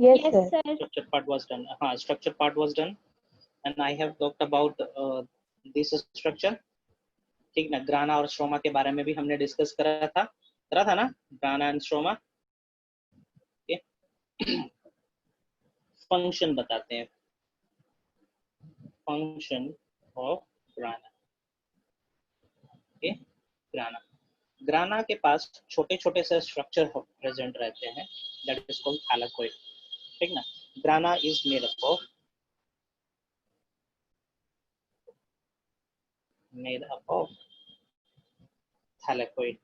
Yes, Yes, sir. sir. Structure part was done. Structure part was done, and I have talked about this structure. ठीक ना, ग्राना और stroma के बारे में भी हमने डिस्कस करा था ना, ग्राना एंड स्ट्रोमा। फंक्शन बताते हैं, फंक्शन ऑफ ग्राना। ओके, ग्राना, ग्राना के पास छोटे छोटे से स्ट्रक्चर प्रेजेंट रहते हैं, दैट इज कॉल्ड थैलेकोइड। ठीक ना, grana is made up of thylakoid.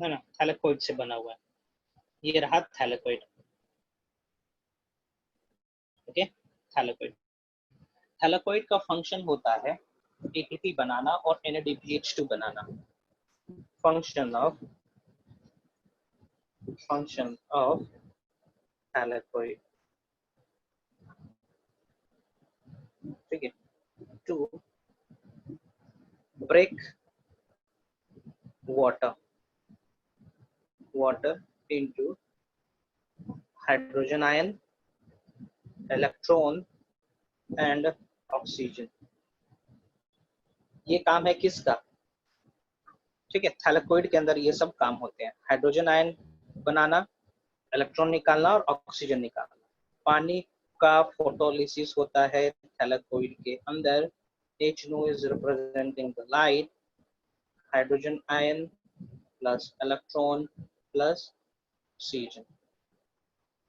है ना, थैलेकोइड से बना हुआ है, ये रहा थैलेकोइड। ओके, थैलेकोइड, थैलेकोइड का फंक्शन होता है एटीपी बनाना और NADPH2 banana. Function of thylakoid, ठीक है, to break water into hydrogen ion, electron and oxygen। ये काम है किसका? ठीक है, थैलेकोइड के अंदर ये सब काम होते हैं, हाइड्रोजन आयन बनाना, इलेक्ट्रॉन निकालना और ऑक्सीजन निकालना। पानी का फोटोलिसिस होता है थैलेकोइड के अंदर। H2 is representing the light, hydrogen ion plus electron plus oxygen।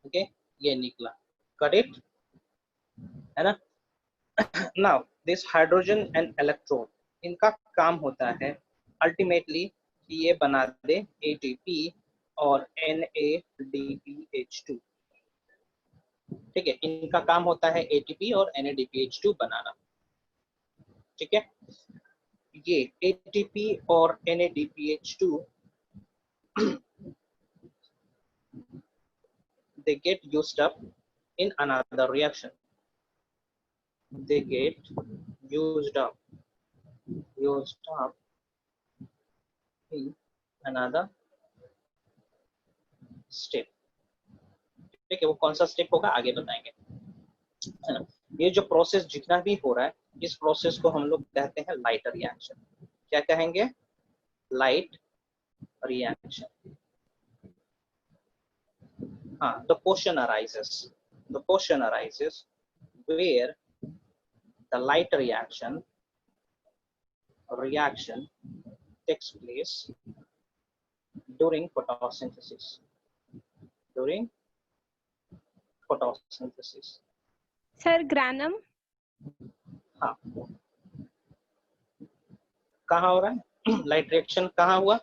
Okay, ये निकला, करेक्ट है ना। Now this hydrogen and electron, इनका काम होता है अल्टीमेटली कि ये बना दे ATP और NADPH2। ठीक है, इनका काम होता है ATP और NADPH2 बनाना। ठीक है, ये ATP और NADPH2 they get used up in another reaction, they get used up in another step। ठीक है, वो कौन सा स्टेप होगा आगे बताएंगे, है ना। ये जो प्रोसेस जितना भी हो रहा है, इस प्रोसेस को हम लोग कहते हैं लाइट रिएक्शन। क्या कहेंगे? Light reaction. हाँ, the question arises where the light reaction takes place during photosynthesis। Sir, granum. हाँ, कहाँ हो रहा है लाइट रिएक्शन? कहाँ हुआ?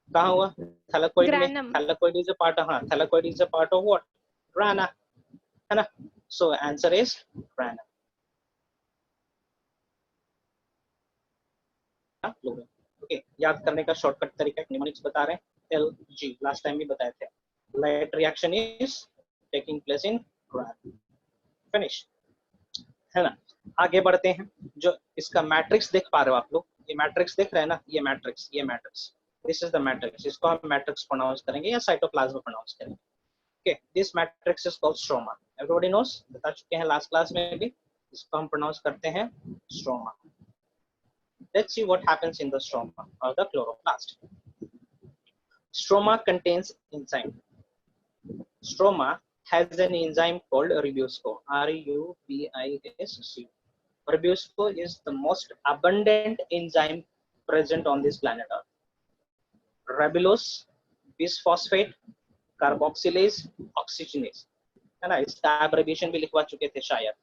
थैलेकोइड में। Granum. Thylakoid is a part, हाँ, thylakoid is a part of what? Grana, है ना। So answer is grana. Okay, याद करने का शॉर्टकट तरीका निमोनिक्स बता रहे हैं, LG, लास्ट टाइम भी बताए थे। Light reaction is taking place in ग्राना। Finish, है ना। आगे बढ़ते हैं, जो इसका मैट्रिक्स देख पा रहे हो आप लोग, ये मैट्रिक्स देख रहे हैं ना, ये matrix, this is the matrix. इसको हम मैट्रिक्स प्रोनाउंस करेंगे या साइटोप्लाज्म प्रोनाउंस करेंगे। Okay, this matrix is called stroma. Everybody knows, बता चुके हैं लास्ट क्लास में भी, इसको हम प्रोनाउंस करते हैं stroma. Let's see what happens in the stroma और the chloroplast. Stroma contains enzyme. Stroma has an enzyme called Ribosco, RUBISC। Ribosco is the most abundant enzyme present on this planet Earth। Ribulose, bisphosphate, carboxylase, oxygenase, है ना। इसका abbreviation भी लिखवा चुके थे शायद।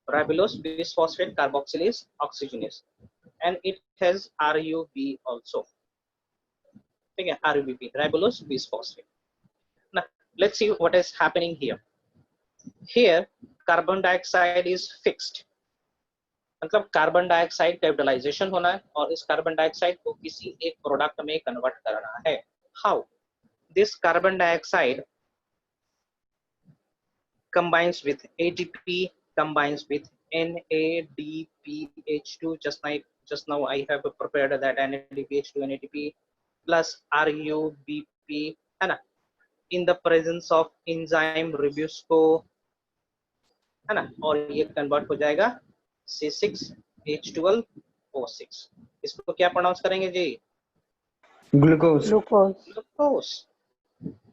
Ribulose, bisphosphate, carboxylase, oxygenase, and it has RUB also। ठीक है, RUBP, ribulose bisphosphate। Now let's see what is happening here। Here carbon dioxide is fixed, मतलब कार्बन डाइऑक्साइड का यूटिलाइजेशन होना है और इस कार्बन डाइऑक्साइड को किसी एक प्रोडक्ट में कन्वर्ट करना है। How? This carbon dioxide combines with ATP, combines with NADPH2, just now I have prepared that NADPH2 and ATP plus RuBP, है ना, in the presence of enzyme rubisco, है ना, और ये कन्वर्ट हो जाएगा C6H12O6। इसको क्या प्रोनाउंस करेंगे जी? ग्लूकोज। ग्लूकोज। ग्लूकोज,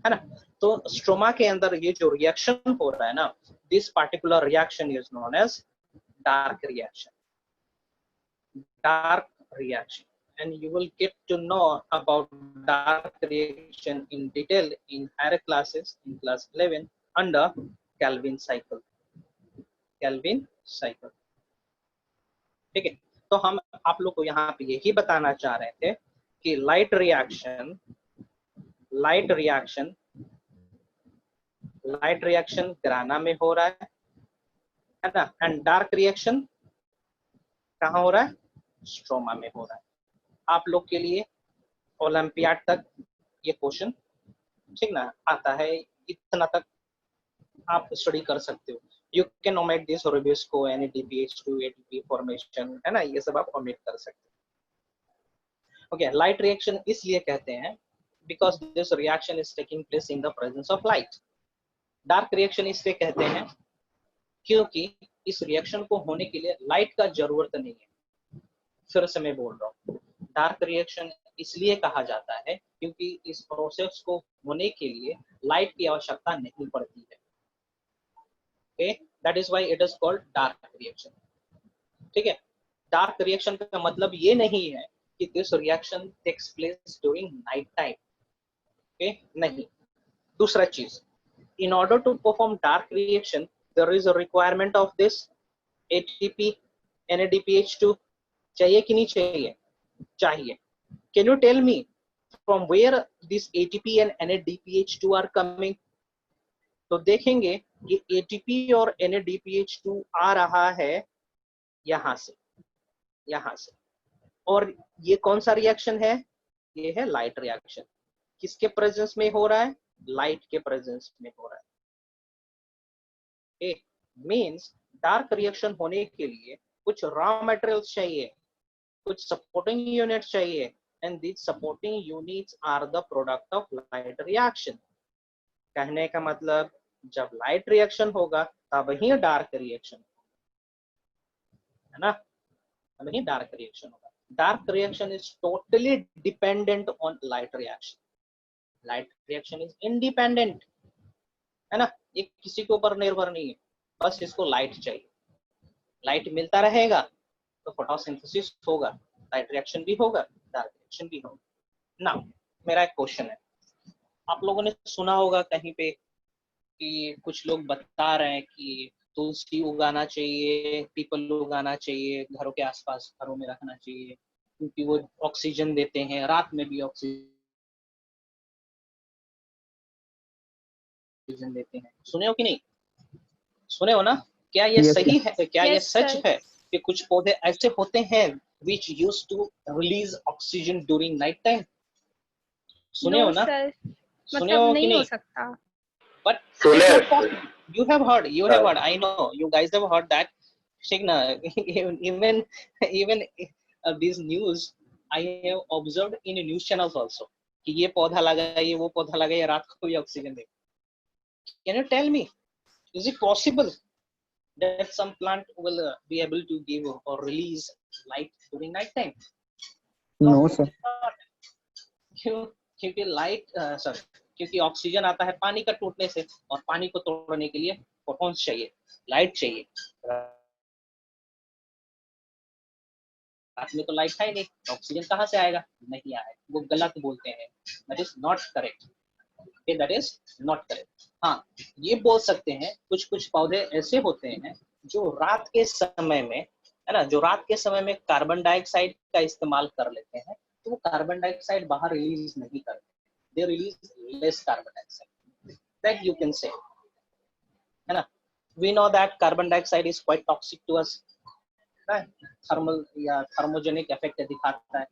है ना। तो स्ट्रोमा के अंदर ये जो रिएक्शन हो रहा है ना, this particular reaction is known as dark reaction, dark reaction, and you will get to know about dark reaction in detail in higher classes in class 11 under Calvin cycle, Calvin cycle, ठीक है। तो हम आप लोग को यहाँ पे यही बताना चाह रहे थे कि लाइट रिएक्शन ग्राना में हो रहा है ना, एंड डार्क रिएक्शन कहाँ हो रहा है? स्ट्रोमा में हो रहा है। आप लोग के लिए ओलंपियाड तक ये क्वेश्चन, ठीक ना, आता है, इतना तक आप स्टडी कर सकते हो। You can omit this rubisco, NADPH2 ATP formation, है ना, ये सब आप ओमिट कर सकते हो। ओके, लाइट रिएक्शन इसलिए कहते हैं because this reaction is taking place in the presence of light. Dark reaction इसलिए कहते हैं क्योंकि इस रिएक्शन को होने के लिए लाइट का जरूरत नहीं है। फिर से मैं बोल रहा हूँ, डार्क रिएक्शन इसलिए कहा जाता है क्योंकि इस प्रोसेस को होने के लिए लाइट की आवश्यकता नहीं पड़ती है। Okay, that is why it is called dark reaction, ठीक है। डार्क रिएक्शन का मतलब ये नहीं है कि this reaction takes place during night time, okay, नहीं। दूसरा चीज, in order to perform dark reaction there is a requirement of this ATP NADPH2, चाहिए कि नहीं चाहिए? चाहिए। Can you tell me from where this ATP and NADPH2 are coming? तो देखेंगे कि ATP और NADPH2 आ रहा है यहां से, और ये कौन सा रिएक्शन है? ये है लाइट रिएक्शन। किसके प्रेजेंस में हो रहा है? लाइट के प्रेजेंस में हो रहा है। मीन्स डार्क रिएक्शन होने के लिए कुछ रॉ मटेरियल्स चाहिए, कुछ सपोर्टिंग यूनिट्स चाहिए, and these supporting units are the product of light reaction. कहने का मतलब जब लाइट रिएक्शन होगा तब ही डार्क रिएक्शन, है ना, तब ही डार्क रिएक्शन होगा। Dark reaction is totally dependent on light reaction, light reaction is independent, है ना, ये किसी के ऊपर निर्भर नहीं है, बस इसको लाइट चाहिए। लाइट मिलता रहेगा तो फोटोसिंथेसिस होगा, लाइट रिएक्शन भी होगा, डार्क रिएक्शन भी होगा। नाउ मेरा एक क्वेश्चन है, आप लोगों ने सुना होगा कहीं पे कि कुछ लोग बता रहे हैं कि तुलसी उगाना चाहिए, पीपल उगाना चाहिए, घरों के आसपास घरों में रखना चाहिए क्योंकि वो ऑक्सीजन देते हैं, रात में भी ऑक्सीजन देते हैं। सुने हो कि नहीं? सुने हो ना? क्या ये सही है? क्या ये सच है कि कुछ पौधे ऐसे होते हैं which used to release oxygen during night time? सुने हो ना? सुने हो कि नहीं? हो सकता। But you have heard, I know you guys have heard that, Shigna, even these news I have observed in news channels also कि ये पौधा लगाइए, वो पौधा लगाइए, रात को भी oxygen they. Can you tell me, is it possible that some plant will be able to give or release light during night time? No, sir. क्यों? क्योंकि क्योंकि ऑक्सीजन आता है पानी का टूटने से, और पानी को तोड़ने के लिए फोटॉन्स चाहिए, लाइट चाहिए। रात में तो लाइट है नहीं, ऑक्सीजन कहाँ से आएगा? नहीं आएगा। वो गलत बोलते हैं, that is not correct, that is not correct. हाँ, ये बोल सकते हैं कुछ पौधे ऐसे होते हैं जो रात के समय में, है ना, जो रात के समय में कार्बन डाइऑक्साइड का इस्तेमाल कर लेते हैं, तो वो कार्बन डाइऑक्साइड बाहर रिलीज नहीं करते, they release less carbon dioxide, that you can say, है ना। we know that carbon dioxide is quite toxic to us, right? Thermal या थर्मोजेनिक इफेक्ट दिखाता है,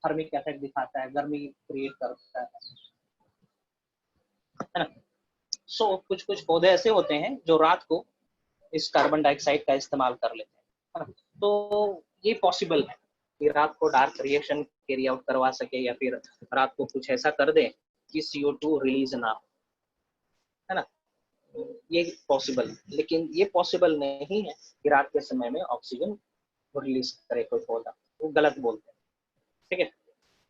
थर्मिक इफेक्ट दिखाता है, गर्मी क्रिएट करता है ना। सो कुछ पौधे ऐसे होते हैं जो रात को इस कार्बन डाइऑक्साइड का इस्तेमाल कर लेते हैं, है ना। तो ये पॉसिबल है कि रात को डार्क रिएक्शन कैरी आउट करवा सके, या फिर रात को कुछ ऐसा कर दे कि CO2 रिलीज ना हो, है ना, ये पॉसिबल। लेकिन ये पॉसिबल नहीं है कि रात के समय में ऑक्सीजन रिलीज करे कोई पौधा, वो गलत बोलते हैं। ठीक है,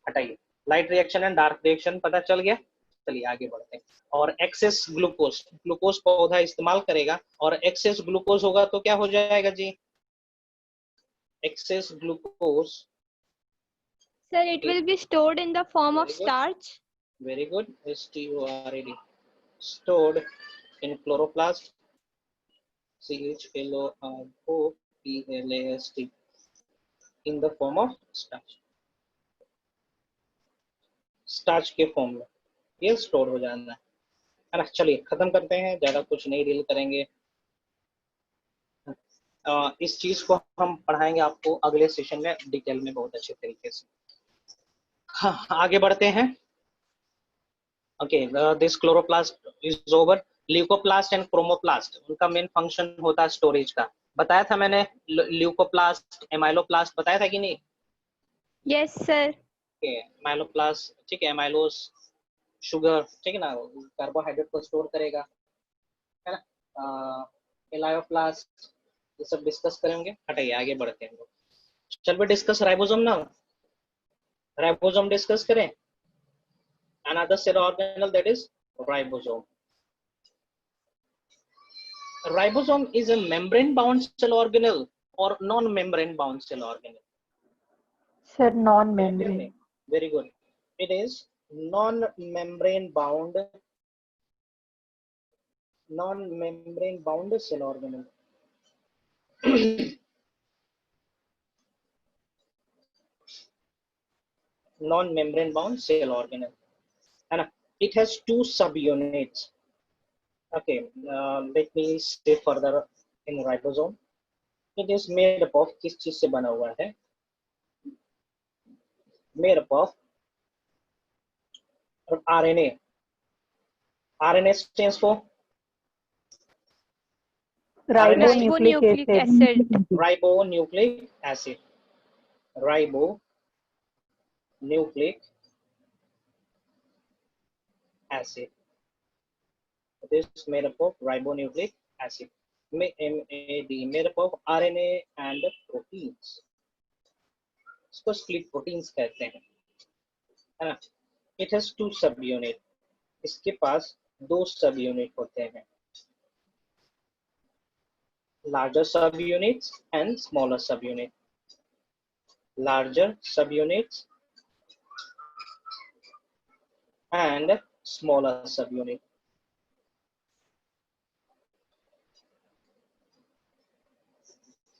हटाइए। Light reaction and dark reaction पता चल गया। चलिए आगे बढ़ते हैं। और एक्सेस ग्लूकोज, ग्लूकोज पौधा इस्तेमाल करेगा, और एक्सेस ग्लूकोज होगा तो क्या हो जाएगा जी? Excess glucose, Sir, it will be stored in the form of Very good. starch. very good, STORAD, stored in chloroplast, CHLOROPLAST, in the form of starch, starch के फॉर्म में ये स्टोर हो जाना है ना। चलिए खत्म करते हैं, ज्यादा कुछ नहीं डील करेंगे। इस चीज को हम पढ़ाएंगे आपको अगले सेशन में डिटेल में बहुत अच्छे तरीके से। हाँ, आगे बढ़ते हैं। Okay, this chloroplast is over. Leucoplast and chromoplast, उनका मेन फंक्शन होता है स्टोरेज का। बताया था मैंने, ल्यूकोप्लास्ट एमाइलोप्लास्ट बताया था कि नहीं? Yes, sir. एमाइलोप्लास्ट, ठीक है, एमाइलोस शुगर, ठीक है ना, कार्बोहाइड्रेट को स्टोर करेगा, है ना। एलायोप्लास्ट, ये सब डिस्कस करेंगे। हटाइए, आगे बढ़ते हैं। चल भी डिस्कस राइबोसोम ना, राइबोसोम डिस्कस करें। Another cell organelle, that is ribosome. Ribosome is a membrane bound cell organelle or non-membrane bound cell organelle? Sir, non-membrane. Very good. It is non-membrane bound cell organelle. Non-membrane bound cell organelle. And it has two subunits. Okay, let me say further in ribosome. It is made up of, किस चीज से बना हुआ है? Made up of RNA. RNA stands for Ribonucleic acid. Ribonucleic ribonucleic acid. acid. Ribonucleic acid. It is made up of ribonucleic acid. MAD, made up of RNA and proteins. इसको split proteins कहते हैं, है ना। It has two subunit. इसके पास दो सब unit होते हैं, larger subunits and smaller subunit. Larger subunits and smaller subunit.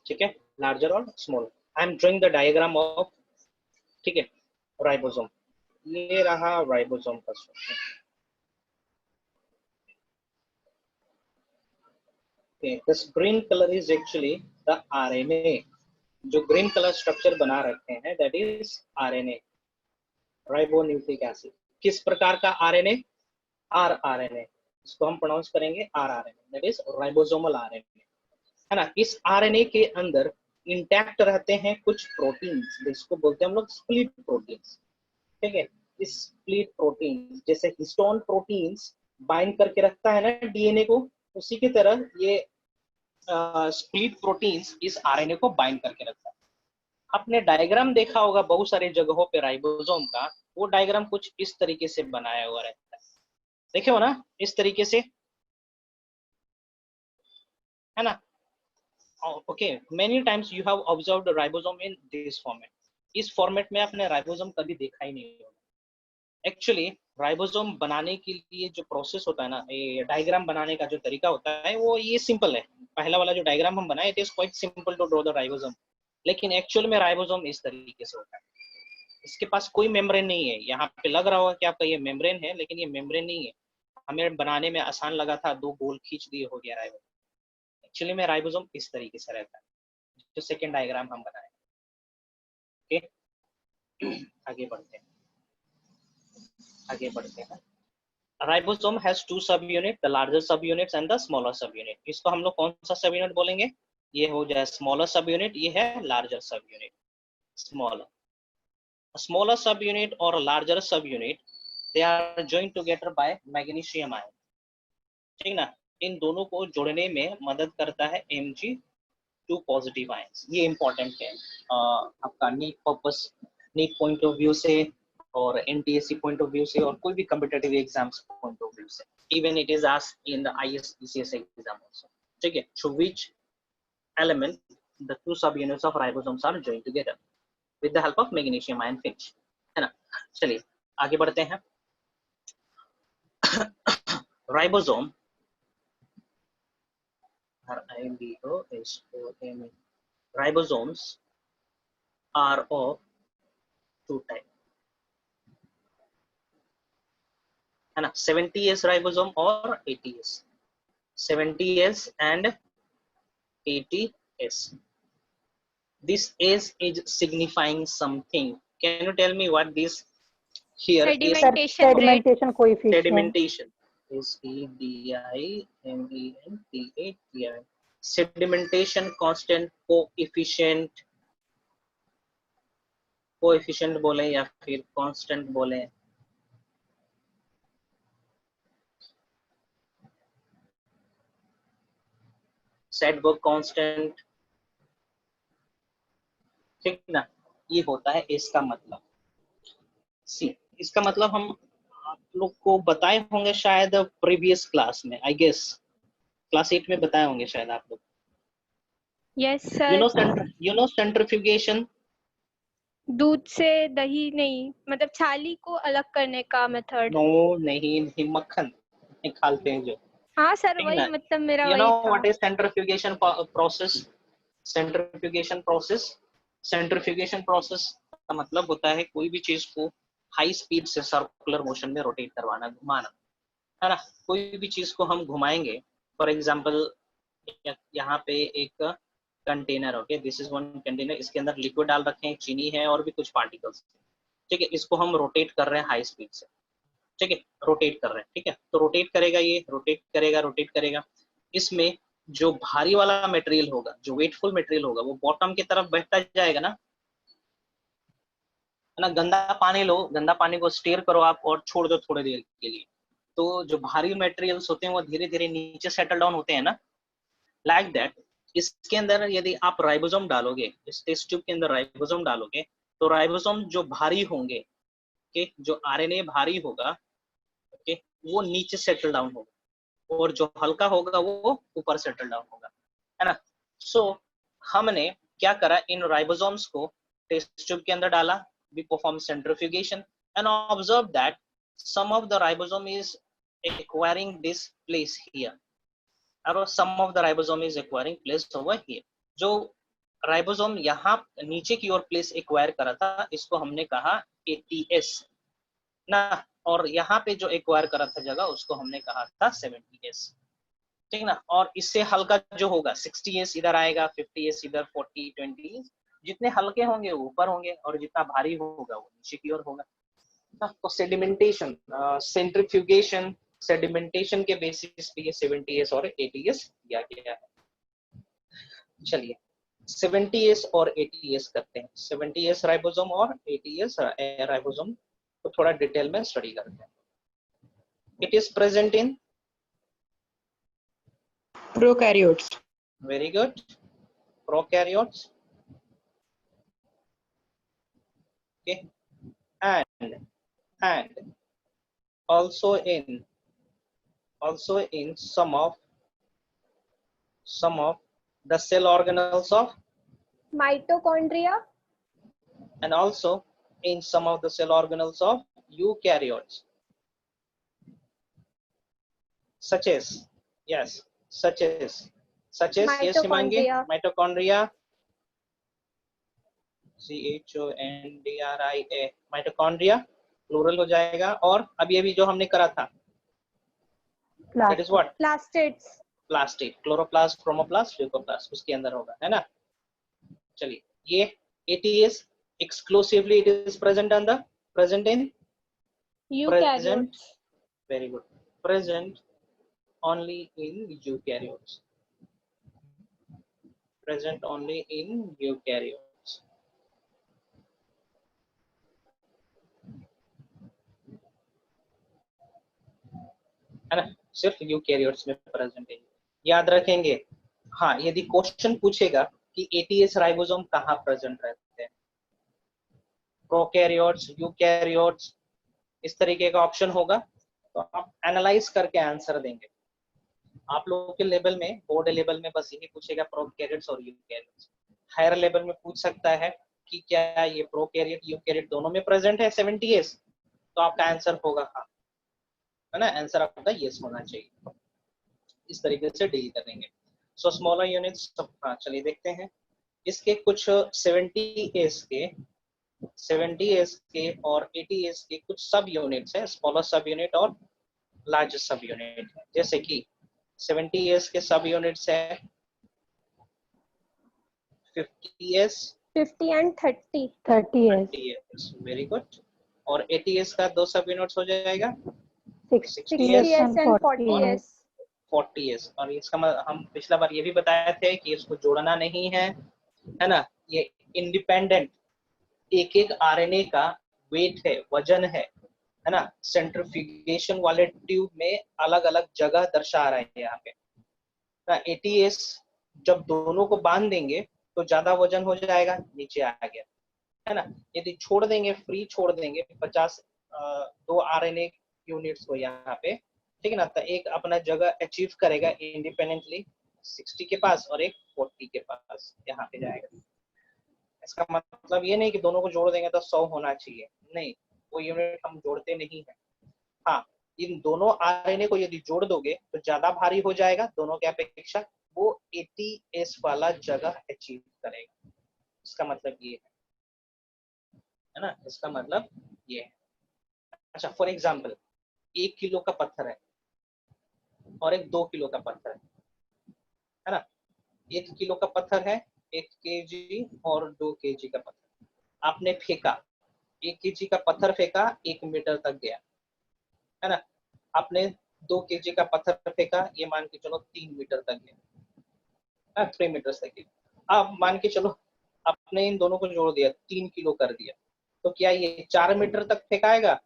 ठीक है, larger और small. I am drawing the diagram of, ठीक है, राइबोसोम। ये रहा राइबोसोम का structure. Okay, this green color is actually the RNA. जो ग्रीन कलर स्ट्रक्चर बना रखे हैं, that is RNA, ribonucleic acid. किस प्रकार का RNA? rRNA। इसको हम प्रोनाउंस करेंगे rRNA, that is ribosomal RNA, है ना। इस RNA के अंदर इंटैक्ट रहते हैं कुछ प्रोटीन्स, जिसको बोलते हैं हम लोग स्प्लिट प्रोटीन्स। ठीक है, इस स्प्लिट प्रोटीन जैसे हिस्टोन प्रोटीन्स बाइंड करके रखता है ना DNA को, उसी की तरह ये स्प्लिट प्रोटीन्स इस RNA को बाइंड करके रखता है। आपने डायग्राम देखा होगा बहुत सारे जगहों पे राइबोसोम का, वो डायग्राम कुछ इस तरीके से बनाया हुआ रहता है, देखे हो ना, इस तरीके से, है ना। Okay, many times you have observed ribosome in this format. इस फॉर्मेट में आपने राइबोसोम कभी देखा ही नहीं होगा। एक्चुअली राइबोसोम बनाने के लिए जो प्रोसेस होता है ना, ये डायग्राम बनाने का जो तरीका होता है वो ये सिंपल है। पहला वाला जो डायग्राम हम बनाए, it is quite simple to draw the ribosome, लेकिन एक्चुअल में राइबोसोम इस तरीके से होता है। इसके पास कोई मेम्ब्रेन नहीं है। यहाँ पे लग रहा होगा कि आपका ये मेम्ब्रेन है, लेकिन ये मेम्ब्रेन नहीं है। हमें बनाने में आसान लगा था, दो गोल खींच दिए हो गया राइबोसोम। एक्चुअली में राइबोसोम इस तरीके से रहता है, जो सेकेंड डायग्राम हम बनाए। ओके, आगे बढ़ते हैं, आगे बढ़ते हैं। Ribosome has two sub unit, the larger sub units and the smaller sub unit. इसको हम लोग कौन सा सब यूनिट बोलेंगे? ये हो जाए स्मॉलर सब यूनिट, ये है लार्जर सब unit, smaller. a smaller subunit or a larger subunit, they are joined together by magnesium ion. ठीक ना, इन दोनों को जोड़ने में मदद करता है Mg2 पॉजिटिव आयंस। ये इंपॉर्टेंट है आपका NEET purpose, NEET point of view से और एनटीएससी पॉइंट ऑफ व्यू से और कोई भी competitive exams point of view से, even it is asked in the ISPCS exam also. ठीक है, through which element the two subunits of ribosomes are joined together with the help of magnesium ion finish, है ना। चलिए आगे बढ़ते हैं। Ribosome ribosomes are of two type, है ना, 70S राइबोसोम और 80S, 70S and 80S. This S is signifying something. Can you tell me what this here is? Sedimentation rate. Sedimentation coefficient. Sedimentation. SEDIMENTATI. Sedimentation constant coefficient. Coefficient बोले या फिर constant बोले, सेडबर्ग constant, ठीक ना। ये होता है इसका मतलब। सी इसका मतलब हम आप लोग को बताए होंगे शायद प्रीवियस क्लास में, आई गेस क्लास 8 में बताए होंगे शायद आप लोग। Yes sir. you know centrifugation, दूध से दही नहीं, मतलब छाली को अलग करने का मेथड। नो नहीं, मक्खन निकालते हैं जो। हाँ सर वही, मतलब मेरा you वही know था। what is centrifugation process? Centrifugation process, centrifugation process का मतलब होता है कोई भी चीज को हाई स्पीड से सर्कुलर मोशन में रोटेट करवाना, घुमाना, है ना। कोई भी चीज को हम घुमाएंगे, फॉर एग्जांपल यहाँ पे एक container, okay, this is one container, इसके अंदर लिक्विड डाल रखे हैं, चीनी है और भी कुछ पार्टिकल्स, ठीक है। इसको हम रोटेट कर रहे हैं हाई स्पीड से, ठीक है, रोटेट कर रहे हैं, ठीक है। तो रोटेट करेगा, ये रोटेट करेगा। इसमें जो भारी वाला मटेरियल होगा, जो वेटफुल मटेरियल होगा, वो बॉटम की तरफ बैठता जाएगा ना, है ना। गंदा पानी लो, गंदा पानी को स्टीयर करो आप और छोड़ दो थोड़ी देर के लिए, तो जो भारी मटेरियल्स होते हैं वो धीरे धीरे नीचे सेटल डाउन होते हैं ना, लाइक दैट। इसके अंदर यदि आप राइबोसोम डालोगे, इस टेस्ट ट्यूब के अंदर राइबोसोम डालोगे, तो राइबोसोम जो भारी होंगे, ओके, जो आरएनए भारी होगा, ओके, वो नीचे सेटल डाउन होगा और जो हल्का होगा वो ऊपर सेटल डाउन होगा, है ना। सो हमने क्या करा, इन राइबोसोम्स को टेस्ट ट्यूब के अंदर डाला, we perform centrifugation and observe that some of the ribosome is acquiring this place here, or some of the ribosome is acquiring place over here. जो राइबोसोम यहाँ नीचे की ओर प्लेस एक्वायर करा था, इसको हमने कहा ATS ना, और यहाँ पे जो एक्वायर करा था जगह, उसको हमने कहा था 70S, ठीक ना। और इससे हल्का जो होगा 60S इधर आएगा, 50S इधर, 40, 20, जितने हल्के होंगे वो ऊपर होंगे और जितना भारी होगा वो नीचे की ओर होगा। तो सेडिमेंटेशन, सेंट्रीफ्यूगेशन, सेडिमेंटेशन के बेसिस पे ये 70S और 80S दिया गया है। चलिए 70S और 80S करते हैं, 70S राइबोसोम और 80S राइबोसोम को थोड़ा डिटेल में स्टडी करते हैं। It is present in prokaryotes. Very good. Prokaryotes. Okay. And also in some of the cell organelles of, Mitochondria. and also in some of the cell organelles of eukaryotes, such as yes Himangi, mitochondria, CHONDRIA, mitochondria plural हो जाएगा। और अभी अभी जो हमने करा था, that is what, Plastids. Plastid, chloroplast, chromoplast, leucoplast, उसके अंदर होगा, है ना। चलिए ये ATS exclusively it is present in Eukaryotes. very good, present only in eukaryotes, present only in eukaryotes, है ना, सिर्फ यूकैरियोट्स में प्रेजेंट है। याद रखेंगे। हाँ, यदि क्वेश्चन पूछेगा कि एटीएस राइबोसोम कहाँ प्रेजेंट रहते हैं, प्रोकैरियोट्स, यूकैरियोट्स, इस तरीके का ऑप्शन होगा, तो आप एनालाइज करके आंसर देंगे। आप लोगों के लेवल में, बोर्ड लेवल में बस यही पूछेगा प्रोकैरियोट्स और यूकैरियोट्स। हायर लेवल में पूछ सकता है कि क्या ये प्रोकैरियोट यूकैरियोट दोनों में प्रेजेंट है 70s, तो आपका आंसर होगा हाँ, है ना, आंसर आपका यस होना चाहिए। इस तरीके से डील करेंगे। सो स्मॉलर यूनिट्स, हाँ चलिए देखते हैं। इसके कुछ 70s के और 80s के कुछ सब यूनिट्स है, स्मॉलर सब यूनिट और लार्ज सब यूनिट। जैसे कि 70s के सब यूनिट्स है 50s, 50 and 30. 30s, 30s, very good. और 80s का दो सब यूनिट्स हो जाएगा 60s 60s and and 40s. 40s. 40s। और इसका हम पिछला बार ये भी बताए थे कि इसको जोड़ना नहीं है ना, ये इंडिपेंडेंट एक एक आरएनए का वेट है, वजन है ना, सेंट्रीफ्यूगेशन वाले ट्यूब में अलग अलग जगह दर्शा रहा है यहाँ पे ना। एटीएस जब दोनों को बांध देंगे तो ज्यादा वजन हो जाएगा, नीचे आ गया, है ना। यदि छोड़ देंगे, फ्री छोड़ देंगे 50 दो आरएनए यूनिट्स को यहाँ पे, ठीक है ना, तो एक अपना जगह अचीव करेगा इंडिपेंडेंटली 60 के पास और एक 40 के पास यहाँ पे जाएगा। इसका मतलब ये नहीं कि दोनों को जोड़ देंगे तो 100 होना चाहिए, नहीं, वो यूनिट हम जोड़ते नहीं है। हाँ, इन दोनों आरएनए को यदि जोड़ दोगे तो ज्यादा भारी हो जाएगा दोनों के अपेक्षा, वो 80s वाला जगह अचीव करेगा। इसका मतलब ये है ना, इसका मतलब ये है। अच्छा, फॉर एग्जाम्पल 1 किलो का पत्थर है और एक 2 किलो का पत्थर है ना। 1 किलो का पत्थर है 1 केजी और 2 केजी का पत्थर आपने फेंका, 1 केजी का पत्थर फेंका 1 मीटर तक गया, है ना। आपने 2 केजी का पत्थर फेंका, ये मान के चलो 3 मीटर तक गया, 3 मीटर तक गया। अब मान के चलो आपने इन दोनों को जोड़ दिया, 3 किलो कर दिया, तो क्या ये 4 मीटर तक फेंकाएगा?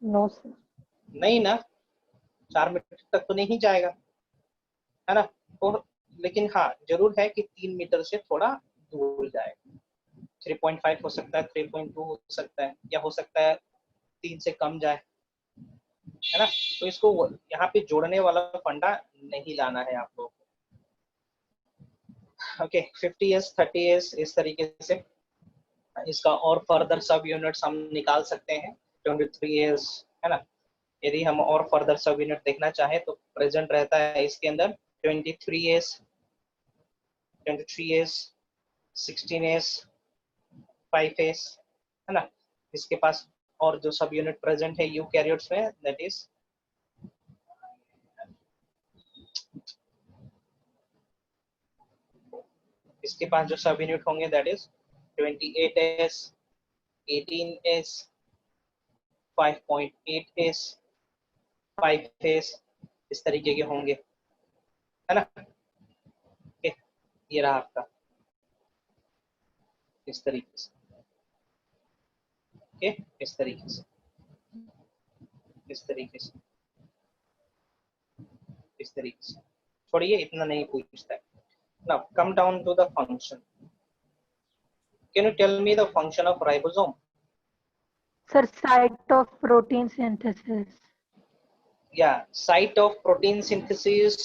No, sir. नहीं ना, 4 मीटर तक तो नहीं जाएगा, है ना। और लेकिन हाँ, जरूर है कि 3 मीटर से थोड़ा दूर जाएगा। 3.5 हो सकता है, 3.2 हो सकता है, या हो सकता है 3 से कम जाए, है ना। तो इसको यहाँ पे जोड़ने वाला फंडा नहीं लाना है आप लोगों को। ओके, 50s 30s इस तरीके से इसका और फर्दर सब यूनिट्स हम निकाल सकते हैं। 23s, है ना। यदि हम और फर्दर सब यूनिट देखना चाहें तो प्रेजेंट रहता है इसके अंदर 23s, 16s, 5s, है ना। इसके पास और जो सब यूनिट प्रेजेंट है यूकैरियोट्स में, दैट इज इसके पास जो सब यूनिट होंगे that is 28s, 18s, 5.8s, 5s, इस तरीके के होंगे, है ना। ये रहा आपका इस तरीके से, ओके, इस तरीके से, इस तरीके से, इस तरीके से। छोड़िए, इतना नहीं पूछता है। Now come down to the function. Can you tell me the function of ribosome? Sir, site of protein synthesis. Yeah, site of protein synthesis,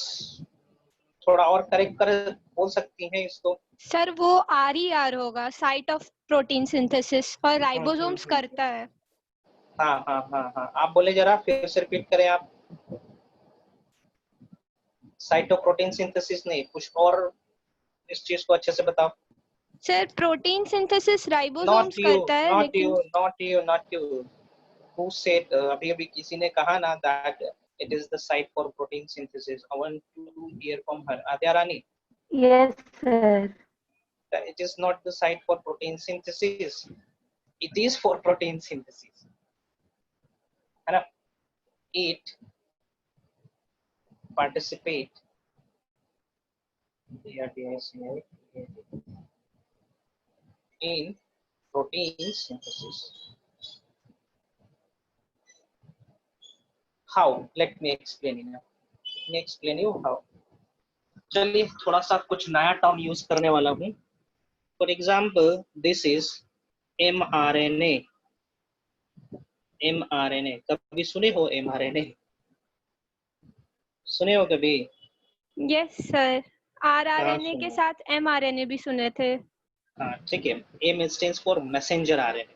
थोड़ा और करेक्ट कर बोल सकती हैं इसको? सर वो RER होगा, साइट ऑफ प्रोटीन सिंथेसिस, और राइबोसोम्स करता है। हाँ हाँ हाँ हाँ, आप बोले जरा, फिर से रिपीट करें आप। साइट ऑफ प्रोटीन सिंथेसिस नहीं, कुछ और इस चीज को अच्छे से बताओ। Sir protein synthesis not ribosomes you, करता है, नॉट लेकिन you, not you, not you. Who said? अभी अभी किसी ने कहा ना that it is the site for protein synthesis. I want to hear from her. Adya Rani, Yes, sir. that it is not the site for protein synthesis. It is for protein synthesis. है ना? It participate in protein synthesis. how, let me explain you how. चलिए थोड़ा सा कुछ नया term use करने वाला हूँ. For example this is mRNA. mRNA कभी सुने हो? mRNA सुने हो कभी? यस सर, RRNA सुने के हो? साथ mRNA भी सुने थे. हाँ ठीक है. M stands for messenger RNA.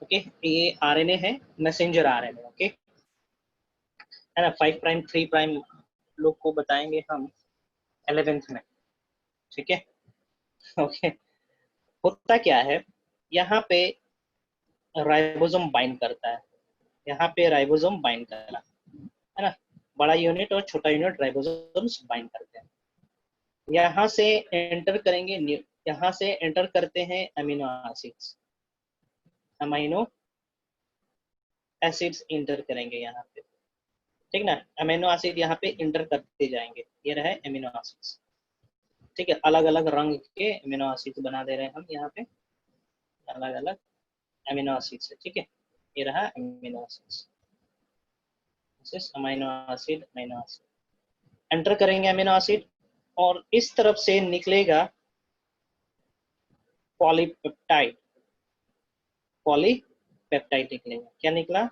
Okay, ये RNA है, मैसेंजर RNA. ओके है ना. 5 प्राइम 3 प्राइम लोग को बताएंगे हम 11th में. ठीक है. ओके, होता क्या है यहाँ पे राइबोसोम बाइंड करता है. यहाँ पे राइबोसोम बाइंड करा है ना. बड़ा यूनिट और छोटा यूनिट राइबोसोम्स बाइंड करते हैं. यहाँ से एंटर करेंगे, यहाँ से एंटर करते हैं amino acids. Amino acids inter करेंगे यहाँ पे. ठीक ना. अमीनो एसिड यहाँ पे इंटर करते जाएंगे. ये रहे अमीनो एसिड्स. ठीक है, अलग अलग रंग के अमीनो एसिड्स बना दे रहे हैं हम यहाँ पे. अलग अलग अमीनो एसिड्स है. ठीक है, ये रहा amino acids. Amino acid enter करेंगे अमीनो एसिड और इस तरफ से निकलेगा पॉलीपेप्टाइड. पॉलीपेप्टाइड निकलेगा. क्या निकला?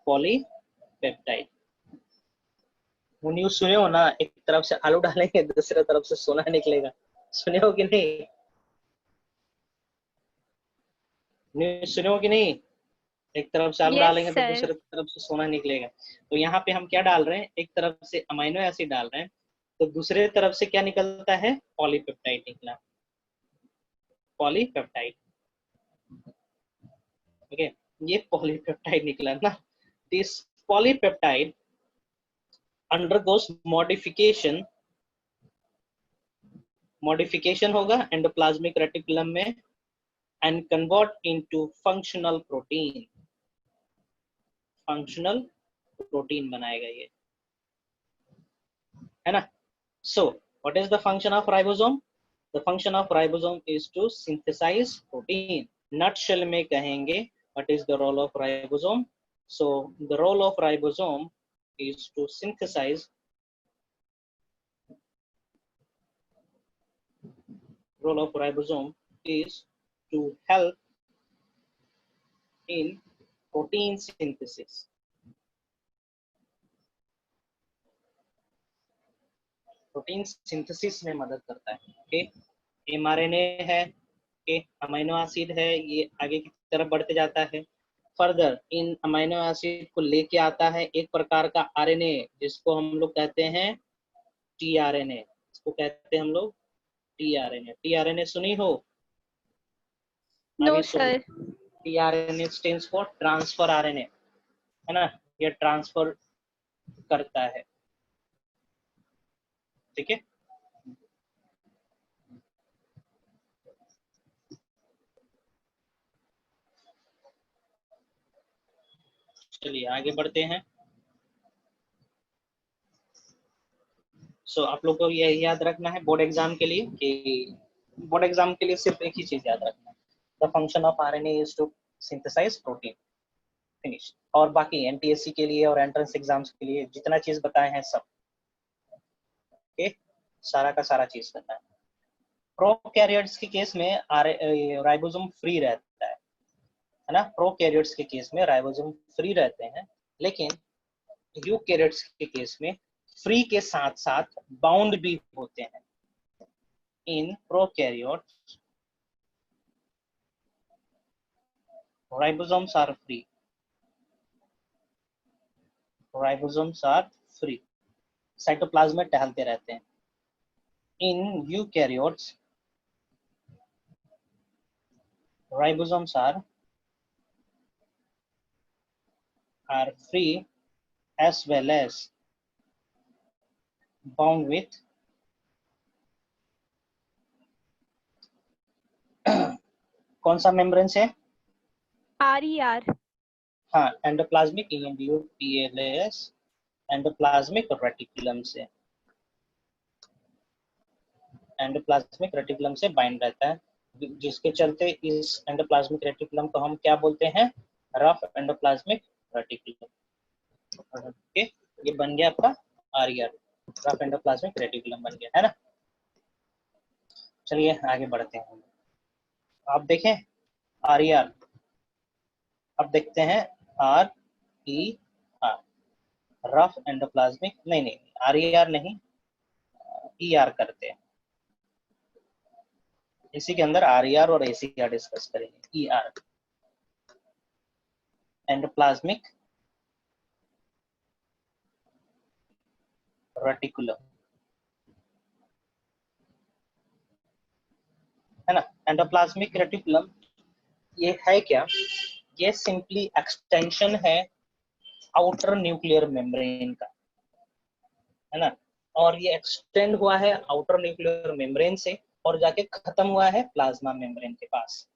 पॉलीपेप्टाइड. वो न्यूज सुने हो ना, एक तरफ से आलू डालेंगे दूसरे तरफ से सोना निकलेगा. सुने हो कि नहीं? न्यूज सुने हो कि नहीं? एक तरफ से आलू Yes, डालेंगे तो sir. दूसरे तरफ से सोना निकलेगा. तो यहाँ पे हम क्या डाल रहे हैं? एक तरफ से अमीनो एसिड डाल रहे हैं तो दूसरे तरफ से क्या निकलता है? पॉलीपेप्टाइड निकला. पॉलीपेप्टाइड. ओके, ये पॉलीपेप्टाइड निकला ना. दिस पॉलीपेप्टाइड undergoes modification होगा एंडोप्लाज्मिक रेटिकुलम में and convert into functional protein. Functional protein बनाएगा ये, है ना. So what is the function of ribosome? The function of ribosome is to synthesize protein. Nutshell में कहेंगे what is the role of ribosome? So the role of ribosome is to synthesize. Role of ribosome is to help in protein synthesis. Protein synthesis में मदद करता है. Okay, mRNA है, okay, amino acid है, ये आगे की तरफ बढ़ते जाता है. फर्दर इन अमीनो एसिड को लेके आता है एक प्रकार का आरएनए जिसको हम लोग कहते हैं टीआरएनए. इसको कहते हैं हम लोग टीआरएनए. टीआरएनए सुनी हो? No, अभी सुन. sir. TRNA stands for transfer RNA, है ना. ये ट्रांसफर करता है. ठीक है. चलिए आगे बढ़ते हैं. सो आप लोग को ये याद रखना है बोर्ड एग्जाम के लिए कि बोर्ड एग्जाम के लिए सिर्फ एक ही चीज याद रखना है. The function of RNA is to synthesize protein. Finish. और बाकी एमपीएससी के लिए और एंट्रेंस एग्जाम्स के लिए जितना चीज बताए हैं सब, ओके, सारा का सारा चीज बताए. प्रोकैरियोट्स के केस में राइबोसोम फ्री रहता है ना. प्रोकैरियोट्स के केस में राइबोसोम फ्री रहते हैं, लेकिन यूकैरियोट्स के केस में फ्री के साथ साथ बाउंड भी होते हैं. In prokaryotes ribosomes are free. Ribosomes are free, cytoplasm में टहलते रहते हैं. In eukaryotes ribosomes are free as well as bound with कौन सा मेम्ब्रेन से? RER. हाँ, एंडोप्लाज्मिक ENDOPLAS एंडोप्लाज्मिक रेटिकुलम से. एंडोप्लाज्मिक रेटिकुलम से बाइंड रहता है, जिसके चलते इस एंडोप्लाज्मिक रेटिकुलम को हम क्या बोलते हैं? Rough endoplasmic reticulum. ओके, ये बन गया आपका आरईआर, रफ एंडोप्लाज्मिक रेटिकुलम बन गया है ना। चलिए आगे बढ़ते हैं। आप देखें आरईआर, अब देखते हैं R E R, rough endoplasmic, नहीं नहीं आरईआर नहीं, ईआर करते हैं। इसी के अंदर आरईआर और एसीआर डिस्कस करेंगे। ईआर एंडोप्लाज्मिक रेटिकुलम, है ना। एंडोप्लाज्मिक रेटिकुलम ये है क्या? ये सिंपली एक्सटेंशन है आउटर न्यूक्लियर मेम्ब्रेन का, है ना। और ये एक्सटेंड हुआ है आउटर न्यूक्लियर मेम्ब्रेन से और जाके खत्म हुआ है प्लाज्मा मेम्ब्रेन के पास,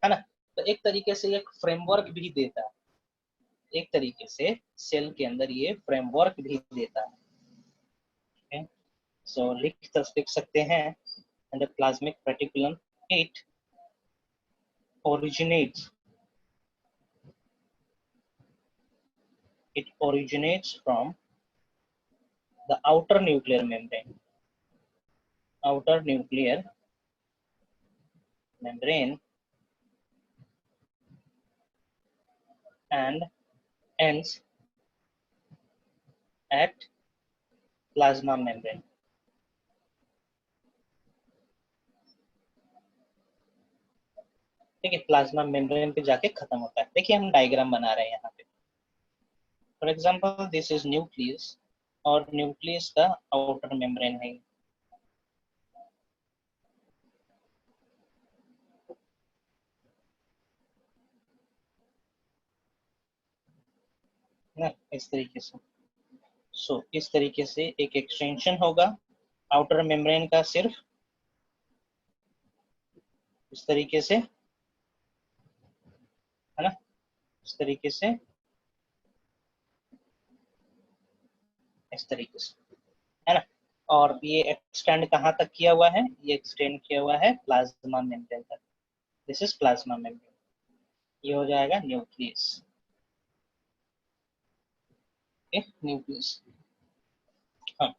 है ना। तो एक तरीके से एक फ्रेमवर्क भी देता है, एक तरीके से सेल के अंदर ये फ्रेमवर्क भी देता है। सो लिख सकते हैं endoplasmic reticulum, it originates from the outer nuclear membrane and ends at plasma membrane। ठीक है, प्लाज्मा मेम्ब्रेन पे जाके खत्म होता है। देखिए हम डायग्राम बना रहे हैं यहाँ पे। For example this is nucleus और न्यूक्लियस का आउटर मेम्ब्रेन है ना, इस तरीके से। सो इस तरीके से एक एक्सटेंशन होगा आउटर मेम्ब्रेन का, सिर्फ इस तरीके से, है ना, इस तरीके से, इस तरीके से, है ना। और ये एक्सटेंड कहाँ तक किया हुआ है? ये एक्सटेंड किया हुआ है प्लाज्मा मेम्ब्रेन तक। दिस इज प्लाज्मा मेम्ब्रेन, ये हो जाएगा न्यूक्लियस। न्यूक्लियस, हाँ।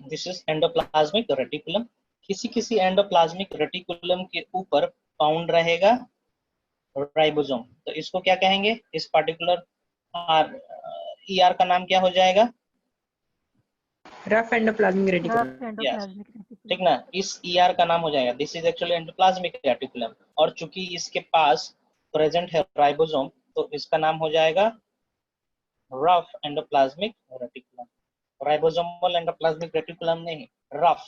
This is endoplasmic reticulum. किसी एंडोप्लाज्मिक रेटिकुलम के ऊपर फाउंड रहेगा राइबोसोम, तो इसको क्या कहेंगे? इस पार्टिकुलर आर ईआर का नाम क्या हो जाएगा? Rough endoplasmic reticulum. Rough endoplasmic ठीक रेटिकुलम। ना, इस ईआर का नाम हो जाएगा, this is actually endoplasmic reticulum. और चूंकि इसके पास प्रेजेंट है राइबोसोम, तो इसका नाम हो जाएगा rough endoplasmic reticulum. Ribosomal endoplasmic reticulum नहीं, रफ।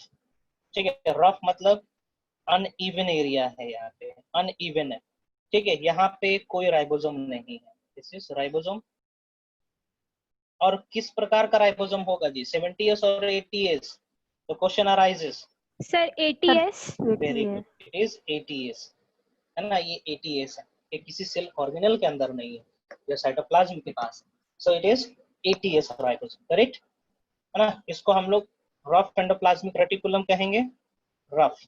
ठीक है, रफ मतलब अनइवन एरिया है, यहाँ पे अनइवन है। ठीक है, यहाँ पे कोई राइबोसोम नहीं है, दिस इज राइबोसोम। और किस प्रकार का राइबोसोम होगा जी? 70s और 80s? तो question arises. Sir ATS। Very good, it is 80s, है ना। ये 80s है, ये किसी सेल ऑर्गेनल के अंदर नहीं है, ये साइटोप्लाज्म के पास है। So it is 80s ribosome, correct, है ना। इसको हम लोग रफ एंडोप्लाज्मिक रेटिकुलम कहेंगे, रफ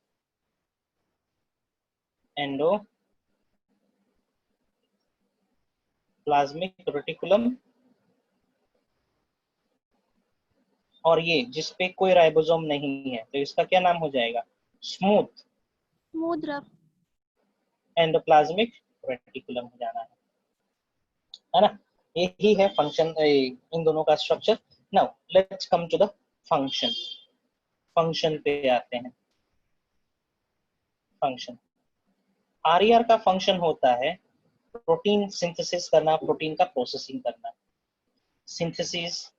एंडोप्लाज्मिक रेटिकुलम। और ये जिसपे कोई राइबोसोम नहीं है, तो इसका क्या नाम हो जाएगा? Smooth rough. एंडोप्लाज्मिक रेटिकुलम हो जाना है ना। यही है फंक्शन, इन दोनों का structure. Now let's come to the function. Function पे आते हैं। फंक्शन, आरईआर का फंक्शन होता है प्रोटीन सिंथेसिस करना, प्रोटीन का प्रोसेसिंग करना। Synthesis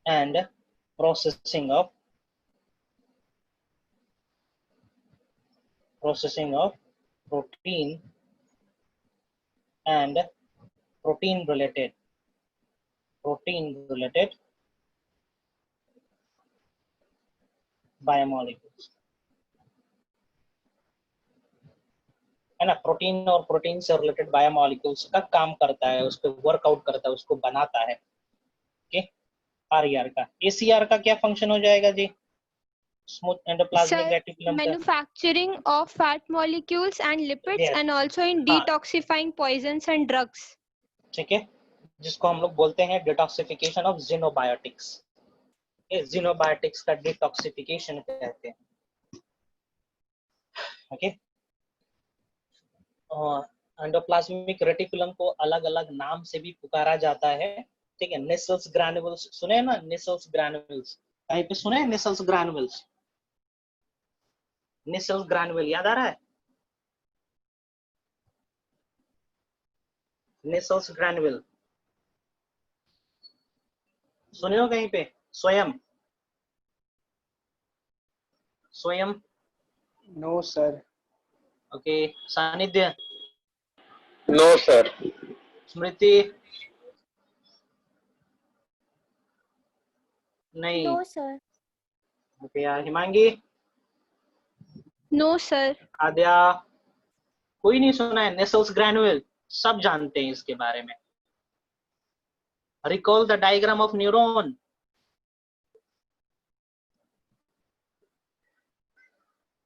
and processing of protein and protein related biomolecules, है ना। प्रोटीन और प्रोटीन से रिलेटेड बायोमोलिक्यूल्स का काम करता है, उस पर वर्कआउट करता है, उसको बनाता है। ओके, आरईआर का। एसीआर का क्या फंक्शन हो जाएगा जी? स्मूथ एंडोप्लाज्मिक Sir, रेटिकुलम का manufacturing of fat molecules and lipids Yes. and also in हाँ, detoxifying poisons and drugs. ठीक है, जिसको हम लोग बोलते हैं डिटॉक्सिफिकेशन ऑफ जिनोबायोटिक्स। ये जिनोबायोटिक्स का डिटॉक्सिफिकेशन कहते हैं। ओके, एंडोप्लाज्मिक रेटिकुलम को अलग अलग नाम से भी पुकारा जाता है। ठीक है, नेसल्स ग्रैन्युल्स सुने हैं ना, नेसल्स ग्रैन्युल्स कहीं पे सुने हैं? नेसल्स ग्रैन्युल्स, नेसल्स ग्रैन्युल याद आ रहा है? नेसल्स ग्रैन्युल सुने हो कहीं पे? स्वयं, स्वयं, नो सर। ओके, सानिध्य, नो सर। स्मृति, नहीं, No, sir. Okay, Himangi, No, sir. आद्या, कोई नहीं सुना है नेसल्स ग्रैन्युल? सब जानते हैं इसके बारे में। Recall the diagram of neuron.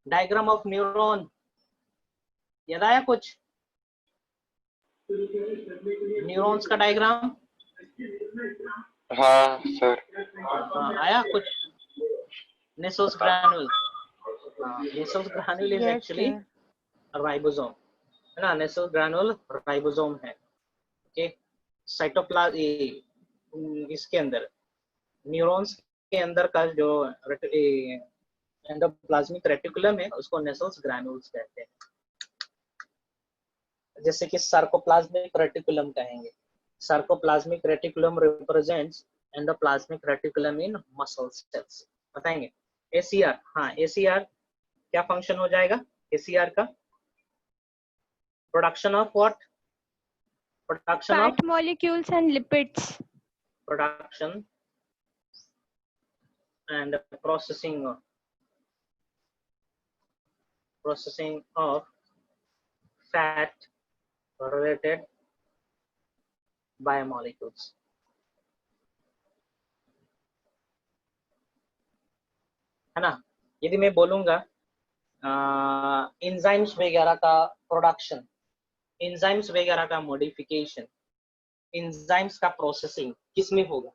Diagram of neuron याद आया कुछ? न्यूरॉन्स का डायग्राम हाँ सर। आया कुछ? Nissl's granule, Nissl's granule is Yes, actually sir. Ribosome, है ना? नेसल ग्रैन्युल राइबोसोम है। ओके, साइटोप्लाज्म इसके अंदर न्यूरॉन्स के अंदर का जो एंडोप्लाज्मिक रेटिकुलम है उसको नेसल्स ग्रैन्युल्स कहते हैं। जैसे कि सार्कोप्लाज्मिक रेटिकुलम कहेंगे। Sarcoplasmic reticulum represents endoplasmic reticulum in muscle cells. बताएंगे एसीआर? हाँ, एसीआर क्या फंक्शन हो जाएगा एसीआर का? Production of what? Production of Fat molecules and lipids. production and processing of fat related biomolecules। है ना? यदि मैं बोलूंगा एंजाइम्स वगैरह का प्रोडक्शन, एंजाइम्स वगैरह का मॉडिफिकेशन, एंजाइम्स का प्रोसेसिंग किस में होगा?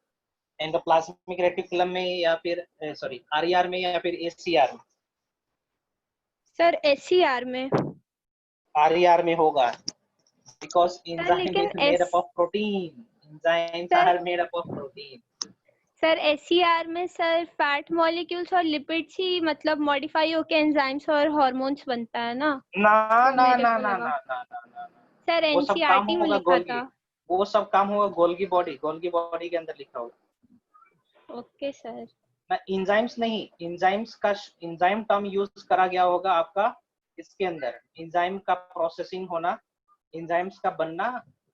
एंडोप्लाज्मिक रेटिकुलम में या फिर सॉरी आरईआर में या फिर एसीआर में? Sir, SCR में। आरईआर में होगा, because enzyme लेकिन is made up of protein, enzymes Sir- are made up of protein। Sir SCR में सर फैट मॉलिक्यूल्स और लिपिड्स ही मतलब मॉडिफाई होके एंजाइम्स और हार्मोन्स बनता है ना? ना ना मेरे ना को ना लगा। ना ना ना ना, सर वो सब काम NCERT में होगा लिखा गोल्गी, था। वो सब काम होगा गोल्गी बॉडी, गोल्गी बॉडी के अंदर लिखा होगा। Okay sir. ना एंजाइम्स नहीं, एंजाइम्स का एंजाइम टर्म यूज करा गया होगा आपका इसके अंदर। एंजाइम का प्रोसेसिंग होना, एंजाइम्स का बनना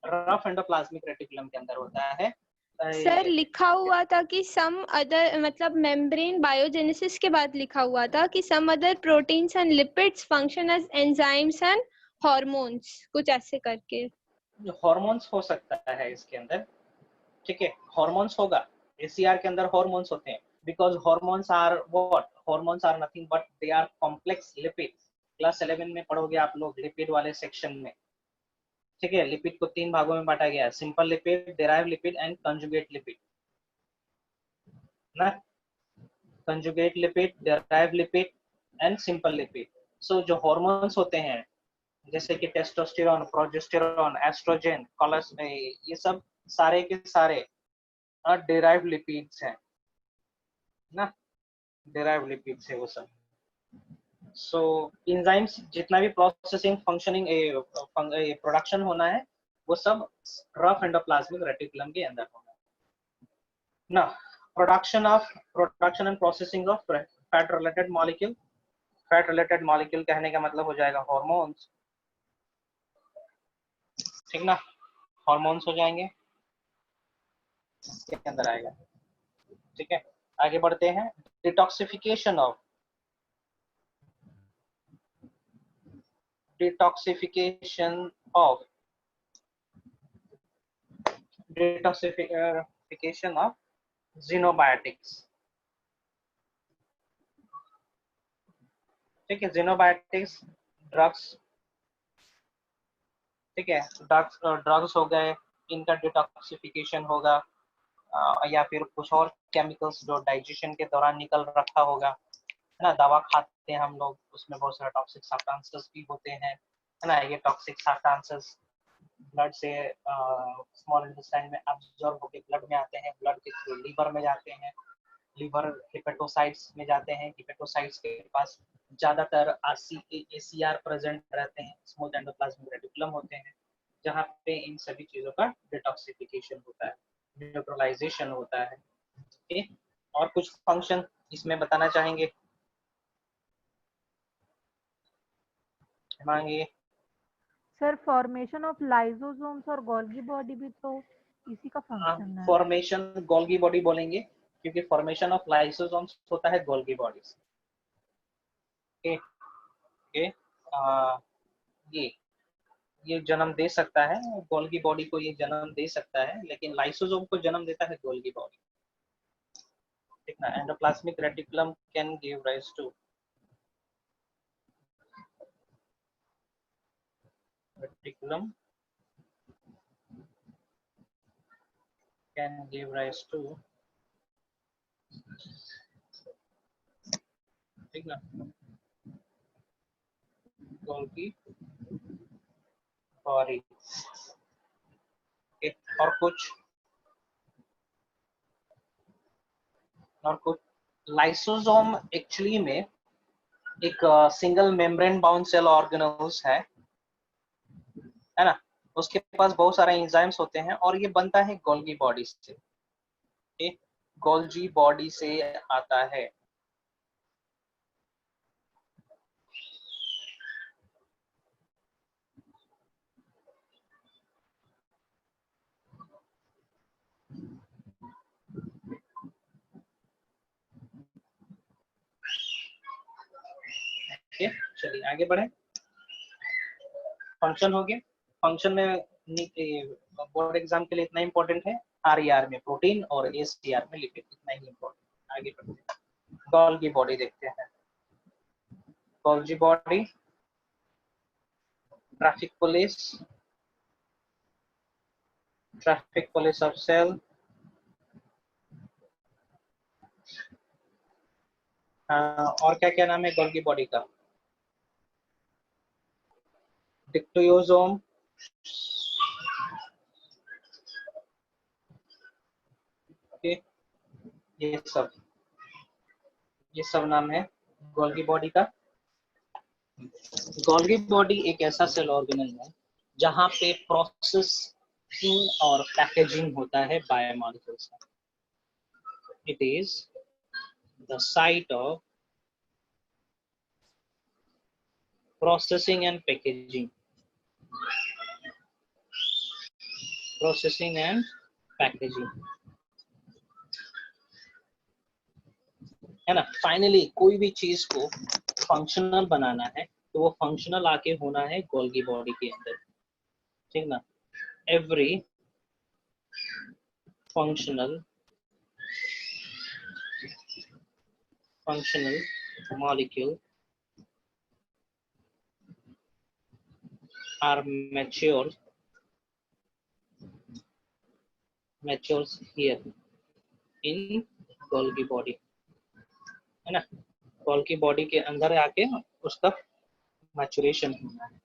रफ एंडोप्लाज्मिक रेटिकुलम के अंदर होता है। सर लिखा हुआ था कि सम अदर मतलब मेम्ब्रेन बायोजेनेसिस के बाद लिखा हुआ था कि some other proteins and lipids function as enzymes and hormones, कुछ ऐसे करके। हार्मोन्स हो सकता है इसके अंदर, ठीक है, हार्मोन्स होगा। एसीआर के अंदर हार्मोन्स होते हैं, because hormones are what? Hormones are nothing but they are complex lipids. Class 11 में पढ़ोगे आप लोग लिपिड वाले सेक्शन में। ठीक है, लिपिड को 3 भागों में बांटा गया है, simple lipid, derive lipid and conjugate lipid ना। Conjugate lipid, derive lipid and simple lipid. So जो हार्मोन्स होते हैं जैसे कि टेस्टोस्टेरोन, प्रोजेस्टेरोन, एस्ट्रोजन, ये सब सारे के सारे डेराइव लिपिड्स हैं ना, डेराइव लिपिड्स है वो सब। सो एंजाइम्स जितना भी प्रोसेसिंग फंक्शनिंग प्रोडक्शन होना है वो सब रफ एंडोप्लाज्मिक रेटिकुलम के अंदर होना है ना। Production and processing of fat related molecule. Fat related molecule कहने का मतलब हो जाएगा हार्मोन्स, ठीक ना, हार्मोन्स हो जाएंगे इसके अंदर आएगा। ठीक है, आगे बढ़ते हैं। Detoxification of detoxification of xenobiotics। ठीक है, ज़ेनोबायोटिक्स, ड्रग्स, ठीक है, ड्रग्स हो गए, इनका डिटॉक्सिफिकेशन होगा, या फिर कुछ और केमिकल्स जो डाइजेशन के दौरान निकल रखा होगा, है ना। दवा खाते हैं हम लोग, उसमें बहुत सारे टॉक्सिक सब्सटेंसेस भी होते हैं, है ना। ये टॉक्सिक सब्सटेंसेस ब्लड से स्मॉल इंटेस्टाइन में अब्जॉर्ब होकर ब्लड में आते हैं, ब्लड के थ्रू लीवर में जाते हैं, लीवर हेपेटोसाइट्स में जाते हैं, हेपेटोसाइट्स के पास ज्यादातर ACR प्रेजेंट रहते हैं, स्मूथ एंडोप्लाज्मिक रेटिकुलम होते हैं, जहाँ पे इन सभी चीजों का डिटॉक्सिफिकेशन होता है, न्यूट्रलाइजेशन होता है। ओके, और कुछ फंक्शन इसमें बताना चाहेंगे मांगे? सर फॉर्मेशन ऑफ लाइसोसोम्स और गोल्गी बॉडी भी तो इसी का फंक्शन है। फॉर्मेशन गोल्गी बॉडी बोलेंगे क्योंकि फॉर्मेशन ऑफ लाइसोसोम्स होता है गोल्गी बॉडी से। ओके ओके, ये जन्म दे सकता है, गोल्गी बॉडी को ये जन्म दे सकता है, लेकिन लाइसोसोम को जन्म देता है गोल्गी बॉडी, ठीक ना। Endoplasmic reticulum can give rise to reticulum can give rise to, ठीक ना, गोल्गी बॉडी। और कुछ लाइसोसोम एक्चुअली में एक single membrane bound cell organelles है ना। उसके पास बहुत सारे एंजाइम्स होते हैं और ये बनता है गोल्गी बॉडी से। गोल्गी बॉडी से आता है। चलिए आगे बढ़े। फंक्शन हो गया। फंक्शन में बोर्ड एग्जाम के लिए इतना इंपॉर्टेंट है, RER में प्रोटीन और STR में लिपिड, इतना ही इंपॉर्टेंट। आगे बढ़ते हैं, गोल्गी बॉडी देखते हैं। Golgi body, traffic police of cell, और क्या क्या नाम है गोल्गी बॉडी का? डिक्टोयोसोम, ओके, ये सब नाम है गोल्गी बॉडी का। गोल्गी बॉडी एक ऐसा सेल ऑर्गेनल है जहां पे प्रोसेसिंग और पैकेजिंग होता है बायोमॉलिक्यूल्स का। It is the site of processing and packaging, processing and packaging, है ना। फाइनली कोई भी चीज को फंक्शनल बनाना है तो वो फंक्शनल आके होना है गोल्गी बॉडी के अंदर, ठीक ना। Every functional molecule are matures here in Golgi body, है ना। गोल्गी बॉडी के अंदर आके उसका मैचुरेशन होना है।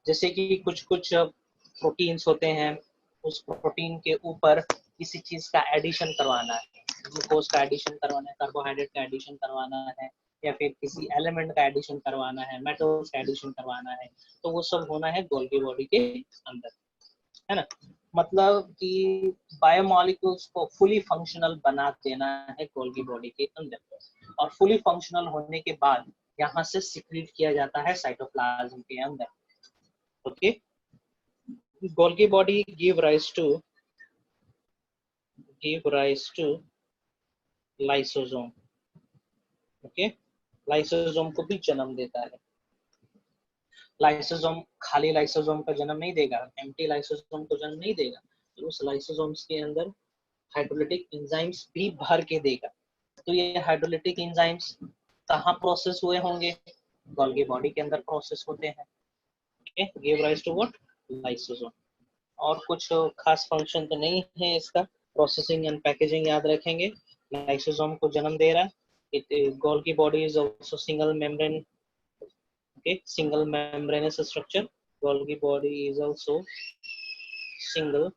जैसे कि कुछ प्रोटीन्स होते हैं, उस प्रोटीन के ऊपर किसी चीज का एडिशन करवाना है, ग्लूकोज का एडिशन करवाना है, कार्बोहाइड्रेट का एडिशन करवाना है, या फिर किसी एलिमेंट का एडिशन करवाना है, मेटल्स का एडिशन करवाना है, तो वो सब होना है गोल्गी बॉडी के अंदर, है ना। मतलब कि बायोमॉलिक्यूल्स को फुली फंक्शनल बना देना है गोल्गी बॉडी के अंदर, और फुली फंक्शनल होने के बाद यहाँ से सिक्रीट किया जाता है साइटोप्लाज्म के अंदर। Okay, Golgi body give rise to lysosome. Okay, lysosome को भी जन्म देता है। लाइसोसोम खाली लाइसोसोम का जन्म नहीं देगा, एम्प्टी लाइसोसोम को जन्म नहीं देगा, तो उस लाइसोसोम्स के अंदर हाइड्रोलिटिक एंजाइम्स भी भर के देगा। तो ये हाइड्रोलिटिक एंजाइम्स कहाँ प्रोसेस हुए होंगे? गोल्गी बॉडी के अंदर प्रोसेस होते हैं। Okay, give rise to what? Lysosome. और कुछ खास फंक्शन तो नहीं है इसका, प्रोसेसिंग एंड पैकेजिंग याद रखेंगे। लाइसोसोम को जन्म दे रहा है। Golgi body is also single membrane, okay, single membranous structure. Golgi body is also single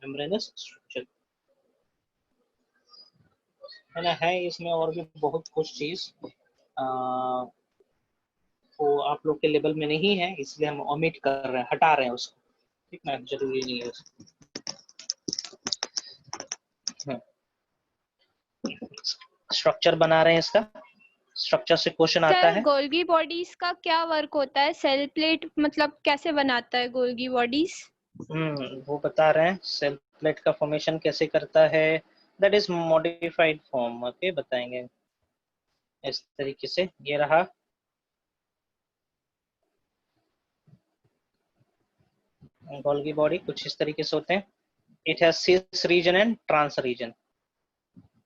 membranous structure, है ना। है इसमें और भी बहुत कुछ चीज वो आप लोग के लेवल में नहीं है, इसलिए हम ओमिट कर रहे हैं, हटा रहे हैं उसको, ठीक ना, जरूरी नहीं है उसको। स्ट्रक्चर बना रहे हैं इसका, स्ट्रक्चर से क्वेश्चन आता है। गोल्गी बॉडीज का क्या वर्क होता है? सेल प्लेट मतलब कैसे बनाता है गोल्गी बॉडीज? वो बता रहे हैं सेल प्लेट का फॉर्मेशन कैसे करता है, that is modified form. Okay, बताएंगे इस तरीके से। ये रहा गोल्गी बॉडी, कुछ इस तरीके से होते हैं। It has cis region and trans region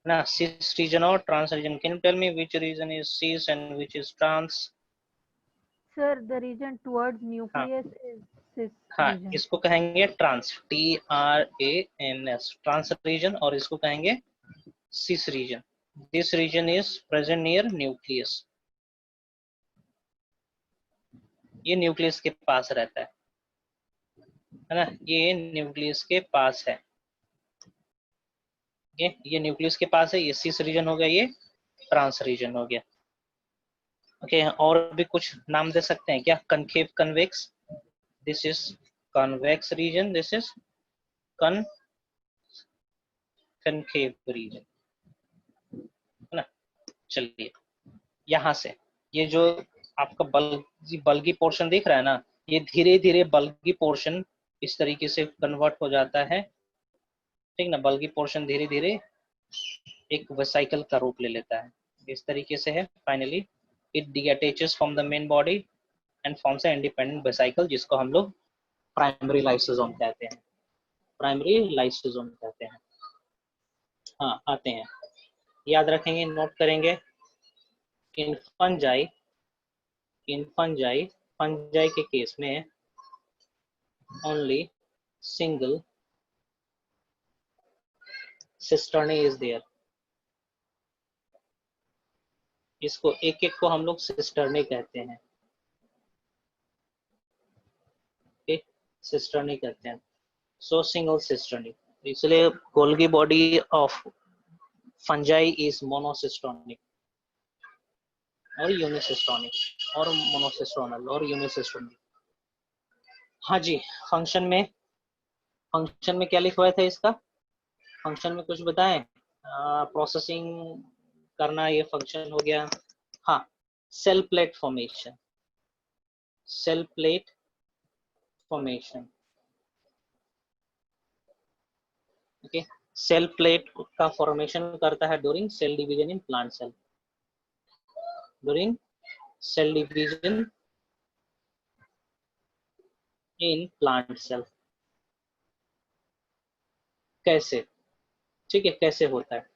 ना, सिस रीजन और trans region. Can you tell me which region is cis and which is trans? Sir, the region towards nucleus is cis हाँ, region. इसको कहेंगे trans, TRANS, trans reason, और इसको कहेंगे cis region. This region is present near nucleus, ये nucleus के पास रहता है ना, ये न्यूक्लियस के पास है। ये न्यूक्लियस के पास है, ये सिस रीजन हो गया, ये ट्रांस रीजन हो गया। ओके, और भी कुछ नाम दे सकते हैं क्या? Concave, convex, this is convex region, this is concave region, है ना। चलिए, यहाँ से ये जो आपका बल्गी पोर्शन दिख रहा है ना, ये धीरे धीरे बल्गी पोर्शन इस तरीके से कन्वर्ट हो जाता है, ठीक ना। बल्गी पोर्शन धीरे धीरे एक वेसिकल का रूप ले लेता है, इस तरीके से है। Finally it detaches from the main body and forms a independent vesicle, जिसको हम लोग प्राइमरी लाइसोसोम कहते हैं, प्राइमरी लाइसोसोम कहते हैं। हाँ, आते हैं, याद रखेंगे, नोट करेंगे। इन फंजाई के केस में only single cisternae is there। इसको एक एक को हम लोग सिस्टर्नी कहते हैं, सिस्टर्नी कहते हैं। सो सिंगल सिस्टर्नी, इसलिए Golgi body of fungi is monocistronic और यूनिसिस्टोनिक और मोनोसिस्टोनल और यूनिसिस्टोनिक। हाँ जी, फंक्शन में क्या लिखवाया था इसका? फंक्शन में कुछ बताएं? प्रोसेसिंग करना, ये फंक्शन हो गया। हाँ, cell plate formation, cell plate formation, okay. Cell plate का फॉर्मेशन करता है during cell division in plant cell, during cell division in plant cell. कैसे? ठीक है, कैसे होता है?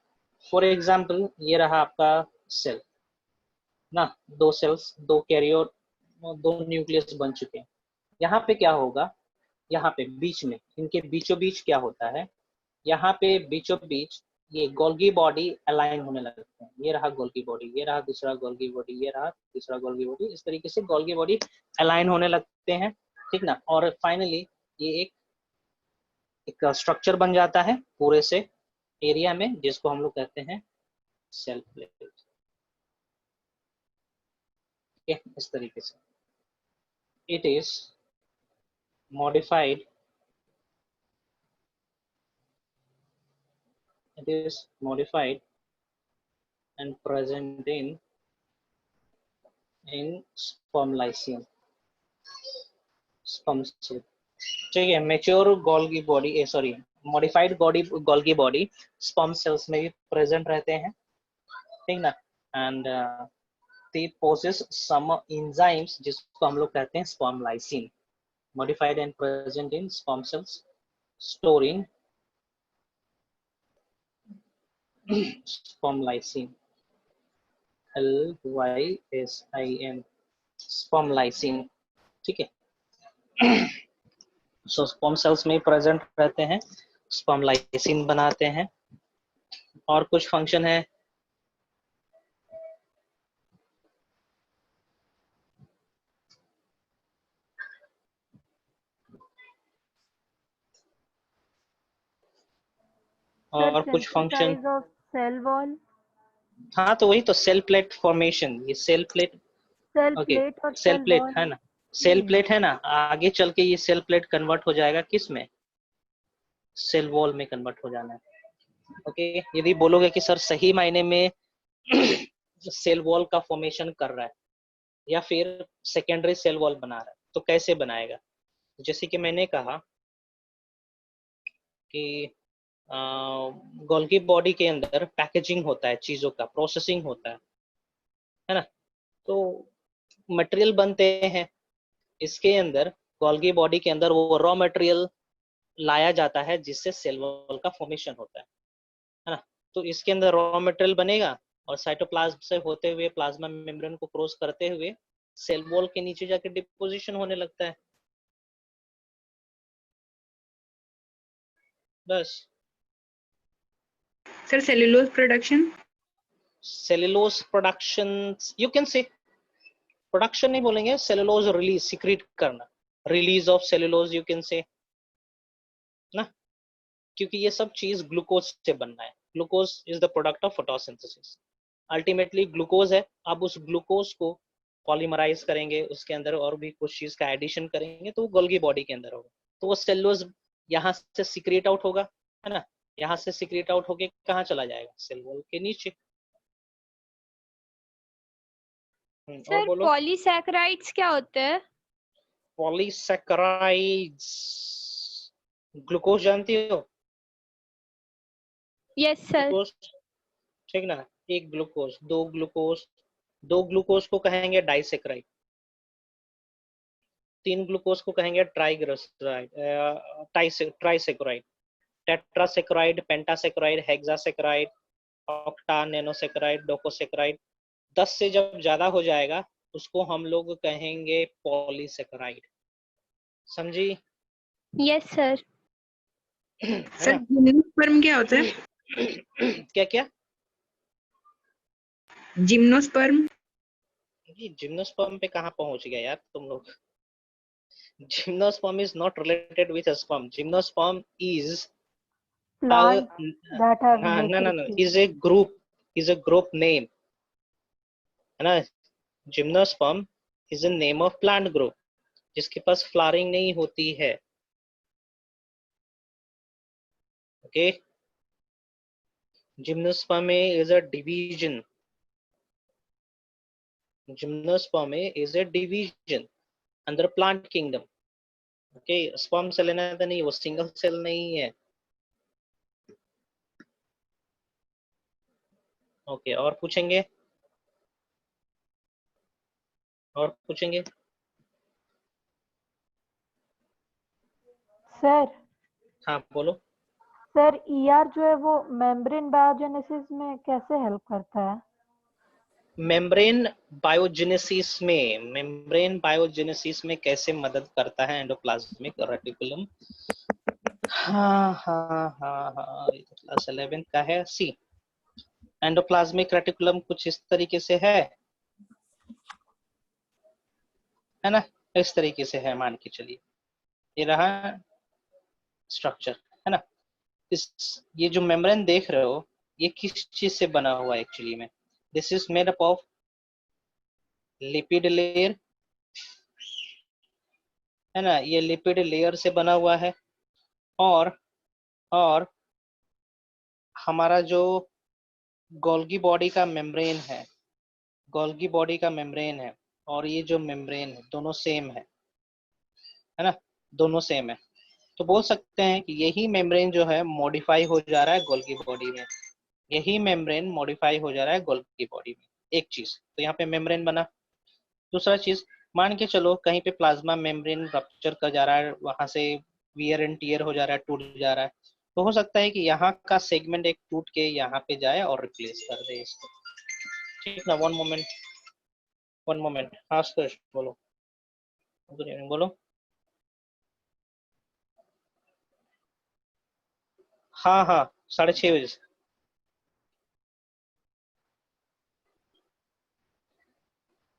फॉर एग्जाम्पल, ये रहा आपका सेल ना, दो सेल्स, दो कैरियर, दो न्यूक्लियस बन चुके हैं। यहाँ पे क्या होगा? यहाँ पे बीच में, इनके बीचों बीच क्या होता है? यहाँ पे बीचों बीच ये गोल्गी बॉडी अलाइन होने लगते हैं। ये रहा गोल्गी बॉडी, ये रहा दूसरा गोल्गी बॉडी, ये रहा तीसरा गोल्गी बॉडी, इस तरीके से गोल्गी बॉडी अलाइन होने लगते हैं, ठीक ना। और फाइनली ये एक स्ट्रक्चर बन जाता है पूरे से एरिया में, जिसको हम लोग कहते हैं सेल प्लेट। इस तरीके से it is modified, it is modified and present in sperm lycium, sperm cell। ठीक है, mature Golgi body, sorry, modified Golgi body sperm cells में भी प्रेजेंट रहते हैं, ठीक ना। And they possess some enzymes जिसको हम लोग कहते हैं sperm lysine, modified and present in sperm cells, storing sperm lysine, LYSIN, sperm lysine, ठीक है। सो स्पर्म सेल्स में प्रेजेंट रहते हैं, स्पर्म लाइसिन बनाते हैं। और कुछ फंक्शन है? और कुछ function? Synthesize of cell wall, हाँ तो वही तो, सेल प्लेट फॉर्मेशन, ये cell plate, cell okay plate और सेल सेल प्लेट वॉल। है ना, सेल प्लेट है ना, आगे चल के ये सेल प्लेट कन्वर्ट हो जाएगा किस में, सेल वॉल में कन्वर्ट हो जाना है। ओके, यदि बोलोगे कि सर सही मायने में सेल वॉल का फॉर्मेशन कर रहा है या फिर सेकेंडरी सेल वॉल बना रहा है, तो कैसे बनाएगा? जैसे कि मैंने कहा कि गोल्गी बॉडी के अंदर पैकेजिंग होता है, चीजों का प्रोसेसिंग होता है ना, तो मटेरियल बनते हैं इसके अंदर, गोल्गी बॉडी के अंदर वो रॉ मटेरियल लाया जाता है जिससे सेल वॉल का फॉर्मेशन होता है ना। तो इसके अंदर रॉ मटेरियल बनेगा और साइटोप्लाज्म से होते हुए प्लाज्मा मेम्ब्रेन को क्रॉस करते हुए सेल वॉल के नीचे जाके डिपोजिशन होने लगता है, बस। Sir cellulose production? Cellulose production, you can say, production नहीं बोलेंगे, सेलुलोज रिलीज, सिक्रीट करना, release of cellulose you can say ना, क्योंकि ये सब चीज ग्लूकोज से बनना है। Glucose is the product of photosynthesis, ultimately glucose है। अब उस ग्लूकोज को पॉलीमराइज करेंगे, उसके अंदर और भी कुछ चीज का एडिशन करेंगे तो वो गोल्गी बॉडी के अंदर होगा, तो वो सेलुलोज यहाँ से सिक्रेट आउट होगा, है ना, यहाँ से सिक्रेट आउट होके कहाँ चला जाएगा, सेल वॉल के नीचे। और सर बोलो। पॉलीसैकेराइड्स क्या होते हैं? पॉलीसैकेराइड्स, ग्लूकोज जानती हो? Yes sir. ग्लूकोज, ठीक ना, एक ग्लूकोज, दो ग्लूकोज, दो ग्लूकोज को कहेंगे डाइसेक्राइड, तीन ग्लूकोज को कहेंगे ट्राइग्लिसराइड, ट्राइसेक्राइड, टेट्रासेक्राइड, पेंटासेक्राइड, हेक्सासेक्राइड, ऑक्टा, नैनोसेक्राइड, डोकोसेक्राइड। 10 से जब ज्यादा हो जाएगा उसको हम लोग कहेंगे पॉलीसेक्राइड, समझी? Yes sir. सर जिम्नोस्पर्म क्या होता है? क्या क्या? जिम्नोस्पर्म? जी जिम्नोस्पर्म पे कहाँ पहुंच गया यार तुम लोग? Gymnosperm is not related with a sperm. Gymnosperm is Plant that have no, matrix. is a group name, है ना। Gymnosperm is a name of plant group जिसके पास फ्लावरिंग नहीं होती है, okay. Gymnosperm is a division, Gymnosperm is a division अंदर plant kingdom, okay. Sperm से लेना तो नहीं, वो सिंगल सेल नहीं है, ओके। और पूछेंगे, और पूछेंगे? सर हाँ बोलो। सर ईआर जो है वो मेम्ब्रेन बायोजेनेसिस में कैसे हेल्प करता है? मेम्ब्रेन बायोजेनेसिस में, मेम्ब्रेन बायोजेनेसिस में कैसे मदद करता है एंडोप्लाज्मिक रेटिकुलम? हाँ हाँ हाँ हाँ, ये तो क्लास 11 का है। सी, एंडोप्लाज्मिक रेटिकुलम कुछ इस तरीके से है ना, इस तरीके से है, मान के चलिए ये रहा स्ट्रक्चर, है ना। इस, ये जो मेम्ब्रेन देख रहे हो ये किस चीज से बना हुआ है एक्चुअली में? This is made up of lipid layer, है ना, ये लिपिड लेयर से बना हुआ है। और हमारा जो गोल्गी बॉडी का मेम्ब्रेन है, गोल्गी बॉडी का मेम्ब्रेन है और ये जो मेम्ब्रेन है दोनों सेम है ना, दोनों सेम है। तो बोल सकते हैं कि यही मेम्ब्रेन जो है मॉडिफाई हो जा रहा है गोल्गी बॉडी में, यही मेम्ब्रेन मॉडिफाई हो जा रहा है गोल्गी बॉडी में। एक चीज तो यहाँ पे मेम्ब्रेन बना। दूसरा चीज, मान के चलो कहीं पे प्लाज्मा मेम्ब्रेन रप्चर कर जा रहा है, वहां से वियर एंड टियर हो जा रहा है, टूट जा रहा है, तो हो सकता है कि यहाँ का सेगमेंट एक टूट के यहाँ पे जाए और रिप्लेस कर दे इसको। ठीक ना, वन मोमेंट। हाँ सुरेश बोलो, बोलो। हाँ हाँ, 6:30 बजे से।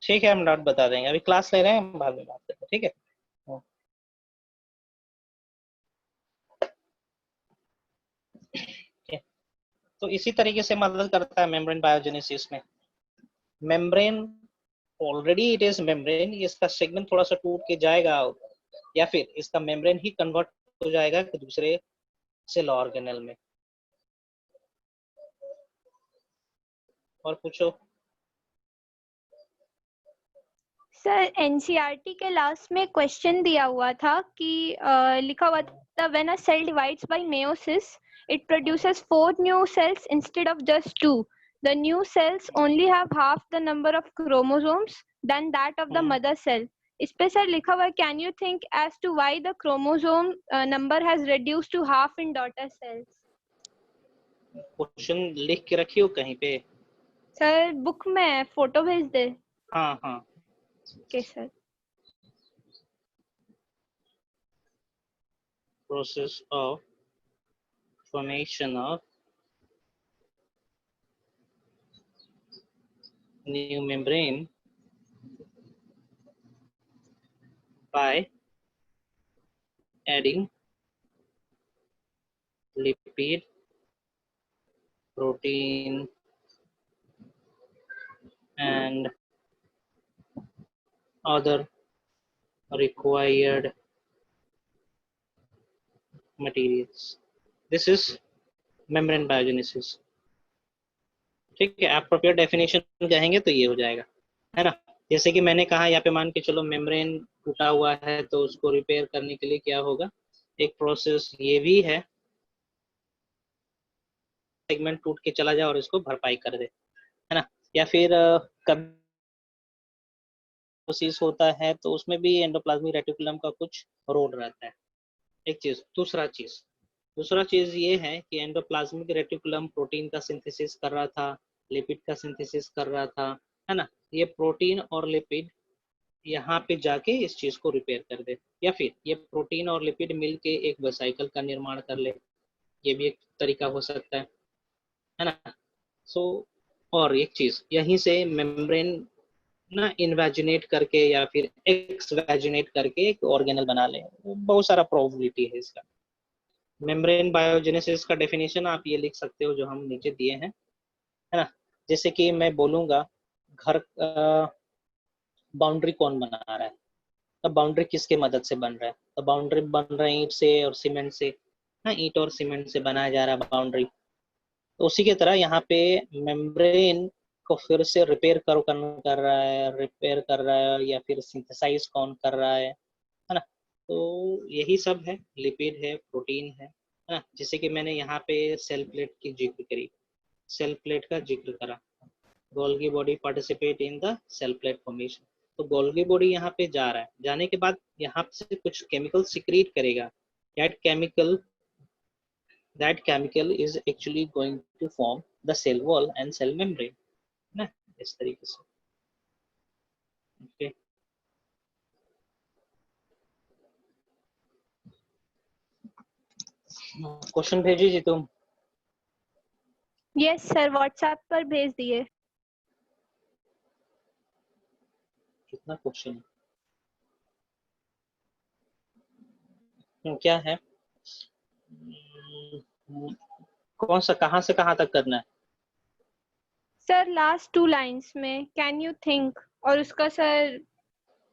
ठीक है, हम डॉट बता देंगे, अभी क्लास ले रहे हैं, हम बाद में बात करते हैं, ठीक है। तो इसी तरीके से मदद करता है मेम्ब्रेन बायोजेनेसिस में। Membrane already it is membrane, इसका सेगमेंट थोड़ा सा टूट के जाएगा या फिर इसका मेम्ब्रेन ही कन्वर्ट हो जाएगा दूसरे सेल ऑर्गेनेल में। और पूछो। सर एनसीईआरटी के लास्ट में क्वेश्चन दिया हुआ था कि लिखा हुआ था when a cell divides by meiosis it produces 4 new cells instead of just 2. The new cells only have half the number of chromosomes than that of the mother cell. इस पे सर लिखा हुआ है, can you think as to why the chromosome number has reduced to half in daughter cells? Question लिख के रखी हो कहीं पे? सर बुक में फोटो भेज दे। हाँ हाँ, okay sir. process of formation of new membrane by adding lipid, protein and other required materials. This is membrane biogenesis. ठीक है, एप्रोप्रिएट डेफिनेशन कहेंगे तो ये हो जाएगा, है ना। जैसे कि मैंने कहा यहाँ पे मान के चलो मेम्ब्रेन टूटा हुआ है तो उसको रिपेयर करने के लिए क्या होगा, एक प्रोसेस ये भी है, सेगमेंट टूट के चला जाए और इसको भरपाई कर दे, है ना। या फिर कभी प्रोसेस होता है तो उसमें भी एंडोप्लाज्मिक रेटिकुलम का कुछ रोल रहता है। एक चीज, दूसरा चीज ये है कि एंडोप्लाज्मिक रेटिकुलम प्रोटीन का सिंथेसिस कर रहा था, लिपिड का सिंथेसिस कर रहा था, है ना। ये प्रोटीन और लिपिड यहाँ पे जाके इस चीज को रिपेयर कर दे, या फिर ये प्रोटीन और लिपिड मिलके एक वेसिकल का निर्माण कर ले, ये भी एक तरीका हो सकता है ना। सो और एक चीज, यहीं से मेम्ब्रेन ना इन्वेजिनेट करके या फिर एक्सवेजिनेट करके एक ऑर्गेनल बना ले, बहुत सारा प्रोबेबिलिटी है इसका। मेम्ब्रेन बायोजेनेसिस का डेफिनेशन आप ये लिख सकते हो जो हम नीचे दिए हैं, है ना। जैसे कि मैं बोलूंगा घर बाउंड्री कौन बना रहा है, तो बाउंड्री किसके मदद से बन रहा है, तो बाउंड्री बन रहा है ईंट से और सीमेंट से, हाँ ईंट और सीमेंट से बनाया जा रहा है बाउंड्री। तो उसी की तरह यहाँ पे मेम्ब्रेन को फिर से रिपेयर कर रहा है या फिर सिंथेसाइज कौन कर रहा है ना। तो यही सब है, लिपिड है, प्रोटीन है ना। जैसे कि मैंने यहाँ पे सेल प्लेट की जिक्र करी, सेल प्लेट का जिक्र करा, Golgi body participate in the cell plate formation. तो गोल्गी बॉडी यहाँ पे जा रहा है, जाने के बाद यहाँ से कुछ केमिकल सिक्रीट करेगा, that chemical is actually going to form the cell wall and cell membrane ना, इस तरीके से। ओके, क्वेश्चन भेजी जी तुम? यस सर, व्हाट्सएप पर भेज दिए। कितना क्वेश्चन क्या है, कौन सा, कहाँ से कहाँ तक करना है? सर लास्ट 2 लाइंस में कैन यू थिंक, और उसका सर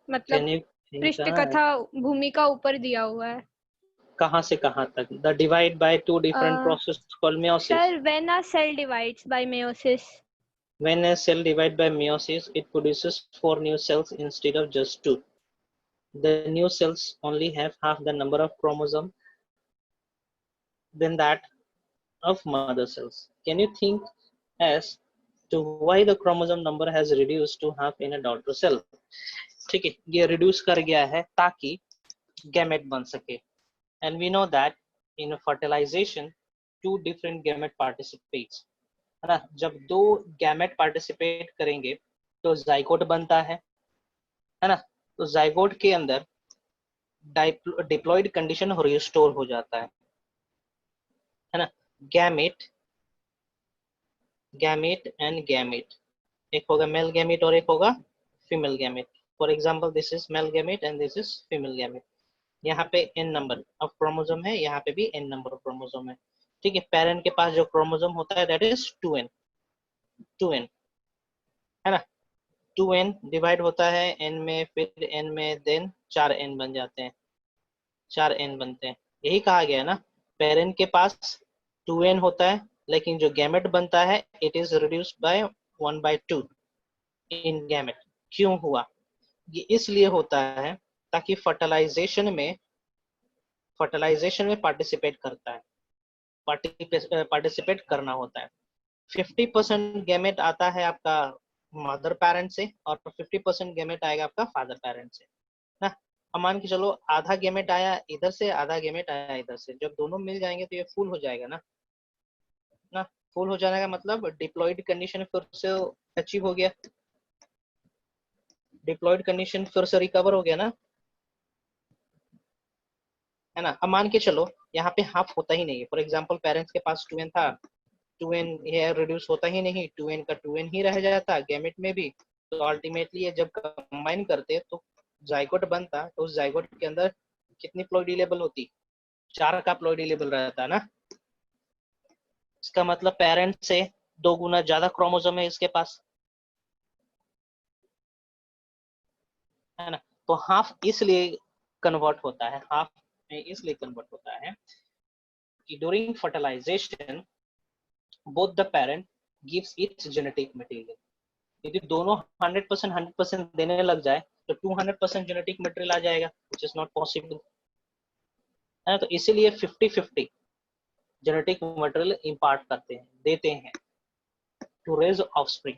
मतलब पृष्ठ कथा भूमिका ऊपर दिया हुआ है। कहाँ से कहाँ तक? The divide by 2 different process called meiosis. Sir, when a cell divides by meiosis. When a cell divides by meiosis, it produces 4 new cells instead of just 2. The new cells only have half the number of chromosomes than that of mother cells. Can you think as to why the chromosome number has reduced to half in a daughter cell? ठीक है, ये reduce कर गया है ताकि gamete बन सके, and we know that in fertilization two different gamete participates, है ना। जब दो गैमेट पार्टिसिपेट करेंगे तो जाइगोट बनता है ना। तो जाइगोट के अंदर डिप्लॉयड कंडीशन रिस्टोर हो जाता है ना। गैमेट एंड गैमेट, एक होगा मेल गैमेट और एक होगा female gamete. For example this is male gamete and this is female gamete. यहाँ पे n नंबर ऑफ क्रोमोसोम है, यहाँ पे भी n नंबर ऑफ क्रोमोसोम है, ठीक है। पेरेंट के पास जो क्रोमोसोम होता है दैट इज 2n है ना। 2n डिवाइड होता है n में, फिर n में, देन 4n बन जाते हैं, 4n बनते हैं। यही कहा गया है ना, पेरेंट के पास 2n होता है लेकिन जो गैमेट बनता है it is reduced by 1/2 in gamete. क्यों हुआ? ये इसलिए होता है ताकि फर्टिलाइजेशन में पार्टिसिपेट करता है, पार्टिसिपेट करना होता है। 50% गैमेट आता है आपका मदर पेरेंट से और 50% गैमेट आएगा आपका फादर पेरेंट से ना। अब मान के चलो आधा गैमेट आया इधर से, आधा गैमेट आया इधर से, जब दोनों मिल जाएंगे तो ये फुल हो जाएगा ना। फुल हो जाने का मतलब डिप्लॉयड कंडीशन फिर से अचीव हो गया, डिप्लॉयड कंडीशन फिर से रिकवर हो गया ना, है ना। अब मान के चलो यहाँ पे हाफ होता ही नहीं है। फॉर एग्जांपल पेरेंट्स के पास 2n था, 2n ये रिड्यूस होता ही नहीं, 2n का 2n ही रह जाता गैमेट में भी। तो अल्टीमेटली ये जब कंबाइन करते तो जाइगोट बनता, तो उस जाइगोट के अंदर कितनी प्लॉइडी लेवल होती? 4 का प्लॉइडी लेवल रहता ना। इसका मतलब पेरेंट से 2 गुना ज्यादा क्रोमोसोम है इसके पास, है ना। तो हाफ इसलिए कन्वर्ट होता है, हाफ में इसलिए कन्वर्ट होता है कि during fertilization both the parent gives its genetic material। यदि दोनों 100% देने लग जाए तो 200% जेनेटिक मटेरियल आ जाएगा, which is not possible, है ना। तो इसीलिए 50-50 जेनेटिक मटेरियल इम्पार्ट करते हैं, देते हैं टू रेज ऑफस्प्रिंग,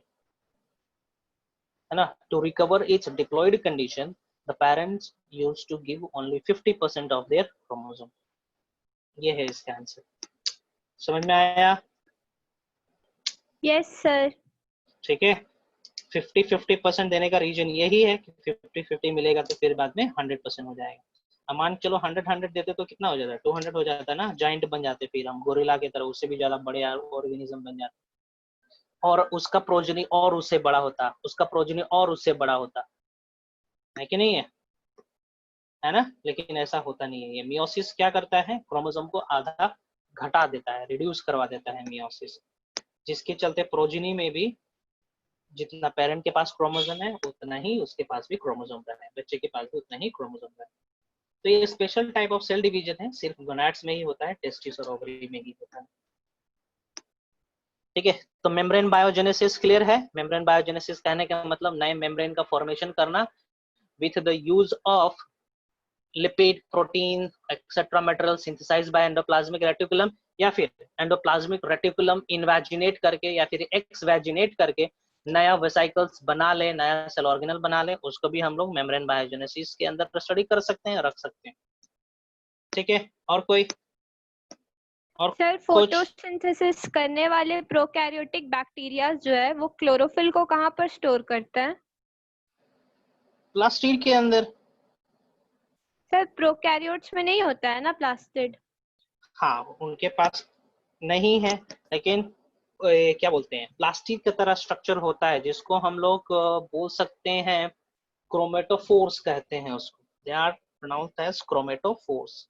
है ना। To recover its diploid condition the parents use to give only 50% of their chromosome. ये है इसका आंसर। समझ में आया? Yes sir. ठीक है। 50-50% देने का रीजन यही है कि 50-50 मिलेगा तो फिर बाद में 100% हो जाएगा। अब मान चलो 100 देते तो कितना हो जाता है? 200 हो जाता है ना, जाइंट बन जाते फिर हम, गोरिल्ला की तरह, उससे भी ज्यादा बड़े ऑर्गेनिज्म बन जाते, और उसका प्रोजनी और उससे बड़ा होता, उसका प्रोजनी और उससे बड़ा होता है कि नहीं है ना। लेकिन ऐसा होता नहीं है। ये मियोसिस क्या करता है? क्रोमोसोम को आधा घटा देता है, रिड्यूस करवा देता है मियोसिस, जिसके चलते प्रोजनी में भी जितना पेरेंट के पास क्रोमोसोम है उतना ही उसके पास भी क्रोमोसोम रहना है, बच्चे के पास भी उतना ही क्रोमोसोम रहना है। तो ये special type of cell division है, सिर्फ गोनाड्स में ही होता है, टेस्टिस और ओवरी में ही होता है। ठीक है। तो मेम्ब्रेन बायोजेनेसिस क्लियर है? मेम्ब्रेन बायोजेनेसिस कहने का मतलब नए मेम्ब्रेन का फॉर्मेशन करना with the use of lipid, protein etcetera material synthesized by endoplasmic reticulum, या फिर एंडोप्लाज्मिक रेटिकुलम इनवैजिनेट करके या फिर एक्सवैजिनेट करके नया वेसिकल्स बना ले, नया सेल ऑर्गेनल बना ले, उसको भी हम लोग मेम्ब्रेन बायोजेनेसिस के अंदर स्टडी कर सकते हैं, रख सकते हैं। ठीक है। और कोई और सर फोटोसिंथेसिस करने वाले प्रोकैरियोटिक बैक्टीरिया जो है वो क्लोरोफिल को कहाँ पर स्टोर करता है? प्लास्टिड के अंदर। सर प्रोकैरियोट्स में नहीं होता है ना प्लास्टिड? हाँ, उनके पास नहीं है, लेकिन क्या बोलते हैं, प्लास्टिक की तरह स्ट्रक्चर होता है जिसको हम लोग बोल सकते हैं क्रोमेटोफोर्स कहते हैं उसको। They are pronounced as chromatophores.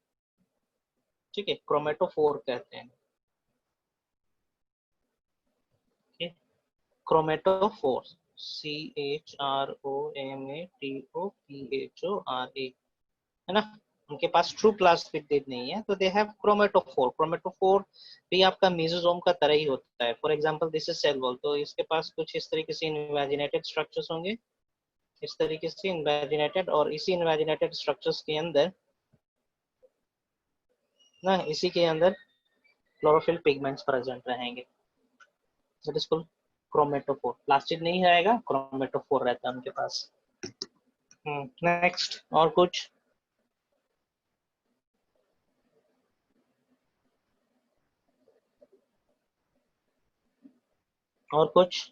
ठीक है, क्रोमेटोफोर कहते हैं। क्रोमेटोफोर्स, CHROMATOPHORA, है ना। उनके पास ट्रू प्लास्टिड नहीं है, तो दे हैव क्रोमेटोफोर। क्रोमेटोफोर भी आपका मेसोसोम का तरह ही होता है। For example this is cell wall, तो इसके पास कुछ इस तरीके से इनवैजिनेटेड स्ट्रक्चर्स होंगे, इस तरीके से इनवैजिनेटेड, और इसी इनवैजिनेटेड स्ट्रक्चर्स के अंदर ना, इसी के अंदर क्लोरोफिल पिगमेंट्स प्रेजेंट रहेंगे। That is called chromatophore. Plastid नहीं रहेगा, क्रोमेटोफोर रहता है उनके पास। नेक्स्ट, और कुछ? और कुछ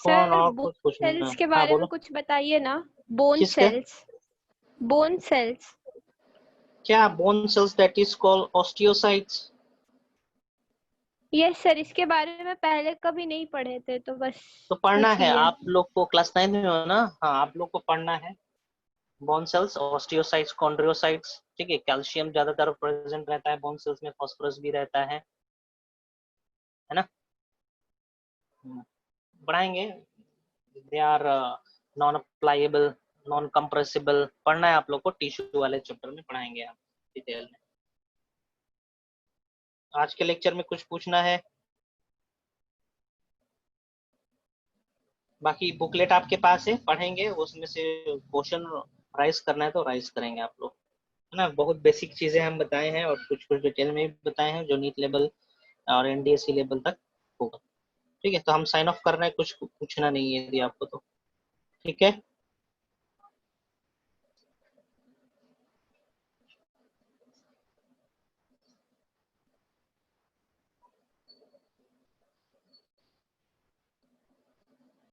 कौन सर और बोन कुछ पूछना है? सेल्स के हाँ बारे में बोलो। कुछ बताइए ना। बोन किसके? सेल्स। Bone cells. क्या? Bone cells that is called osteocytes. Yes sir, इसके बारे में पहले कभी नहीं पढ़े थे तो बस तो पढ़ना पूछ है, लिए। आप लोग को क्लास 9 में हो ना? हाँ, आप लोग को पढ़ना है। बोन सेल्स, ऑस्टियोसाइट्स, कॉन्ड्रियोसाइट्स, ठीक है। कैल्शियम ज्यादातर प्रेजेंट रहता है बोन सेल्स में, फास्फोरस भी रहता है ना? पढ़ाएंगे। They are non pliable, non compressible, पढ़ना है आप लोग को। टिश्यू वाले चैप्टर में पढ़ाएंगे हम डिटेल में। आज के लेक्चर में कुछ पूछना है? बाकी बुकलेट आपके पास है, पढ़ेंगे, उसमें से क्वेश्चन राइज करना है तो राइज करेंगे आप लोग, है ना? बहुत बेसिक चीजें हम बताए हैं और कुछ कुछ डिटेल में भी बताए हैं जो नीट लेवल और एनडीएससी लेवल तक होगा। ठीक है, तो हम साइन ऑफ कर रहे हैं, कुछ पूछना नहीं है यदि आपको तो। ठीक है।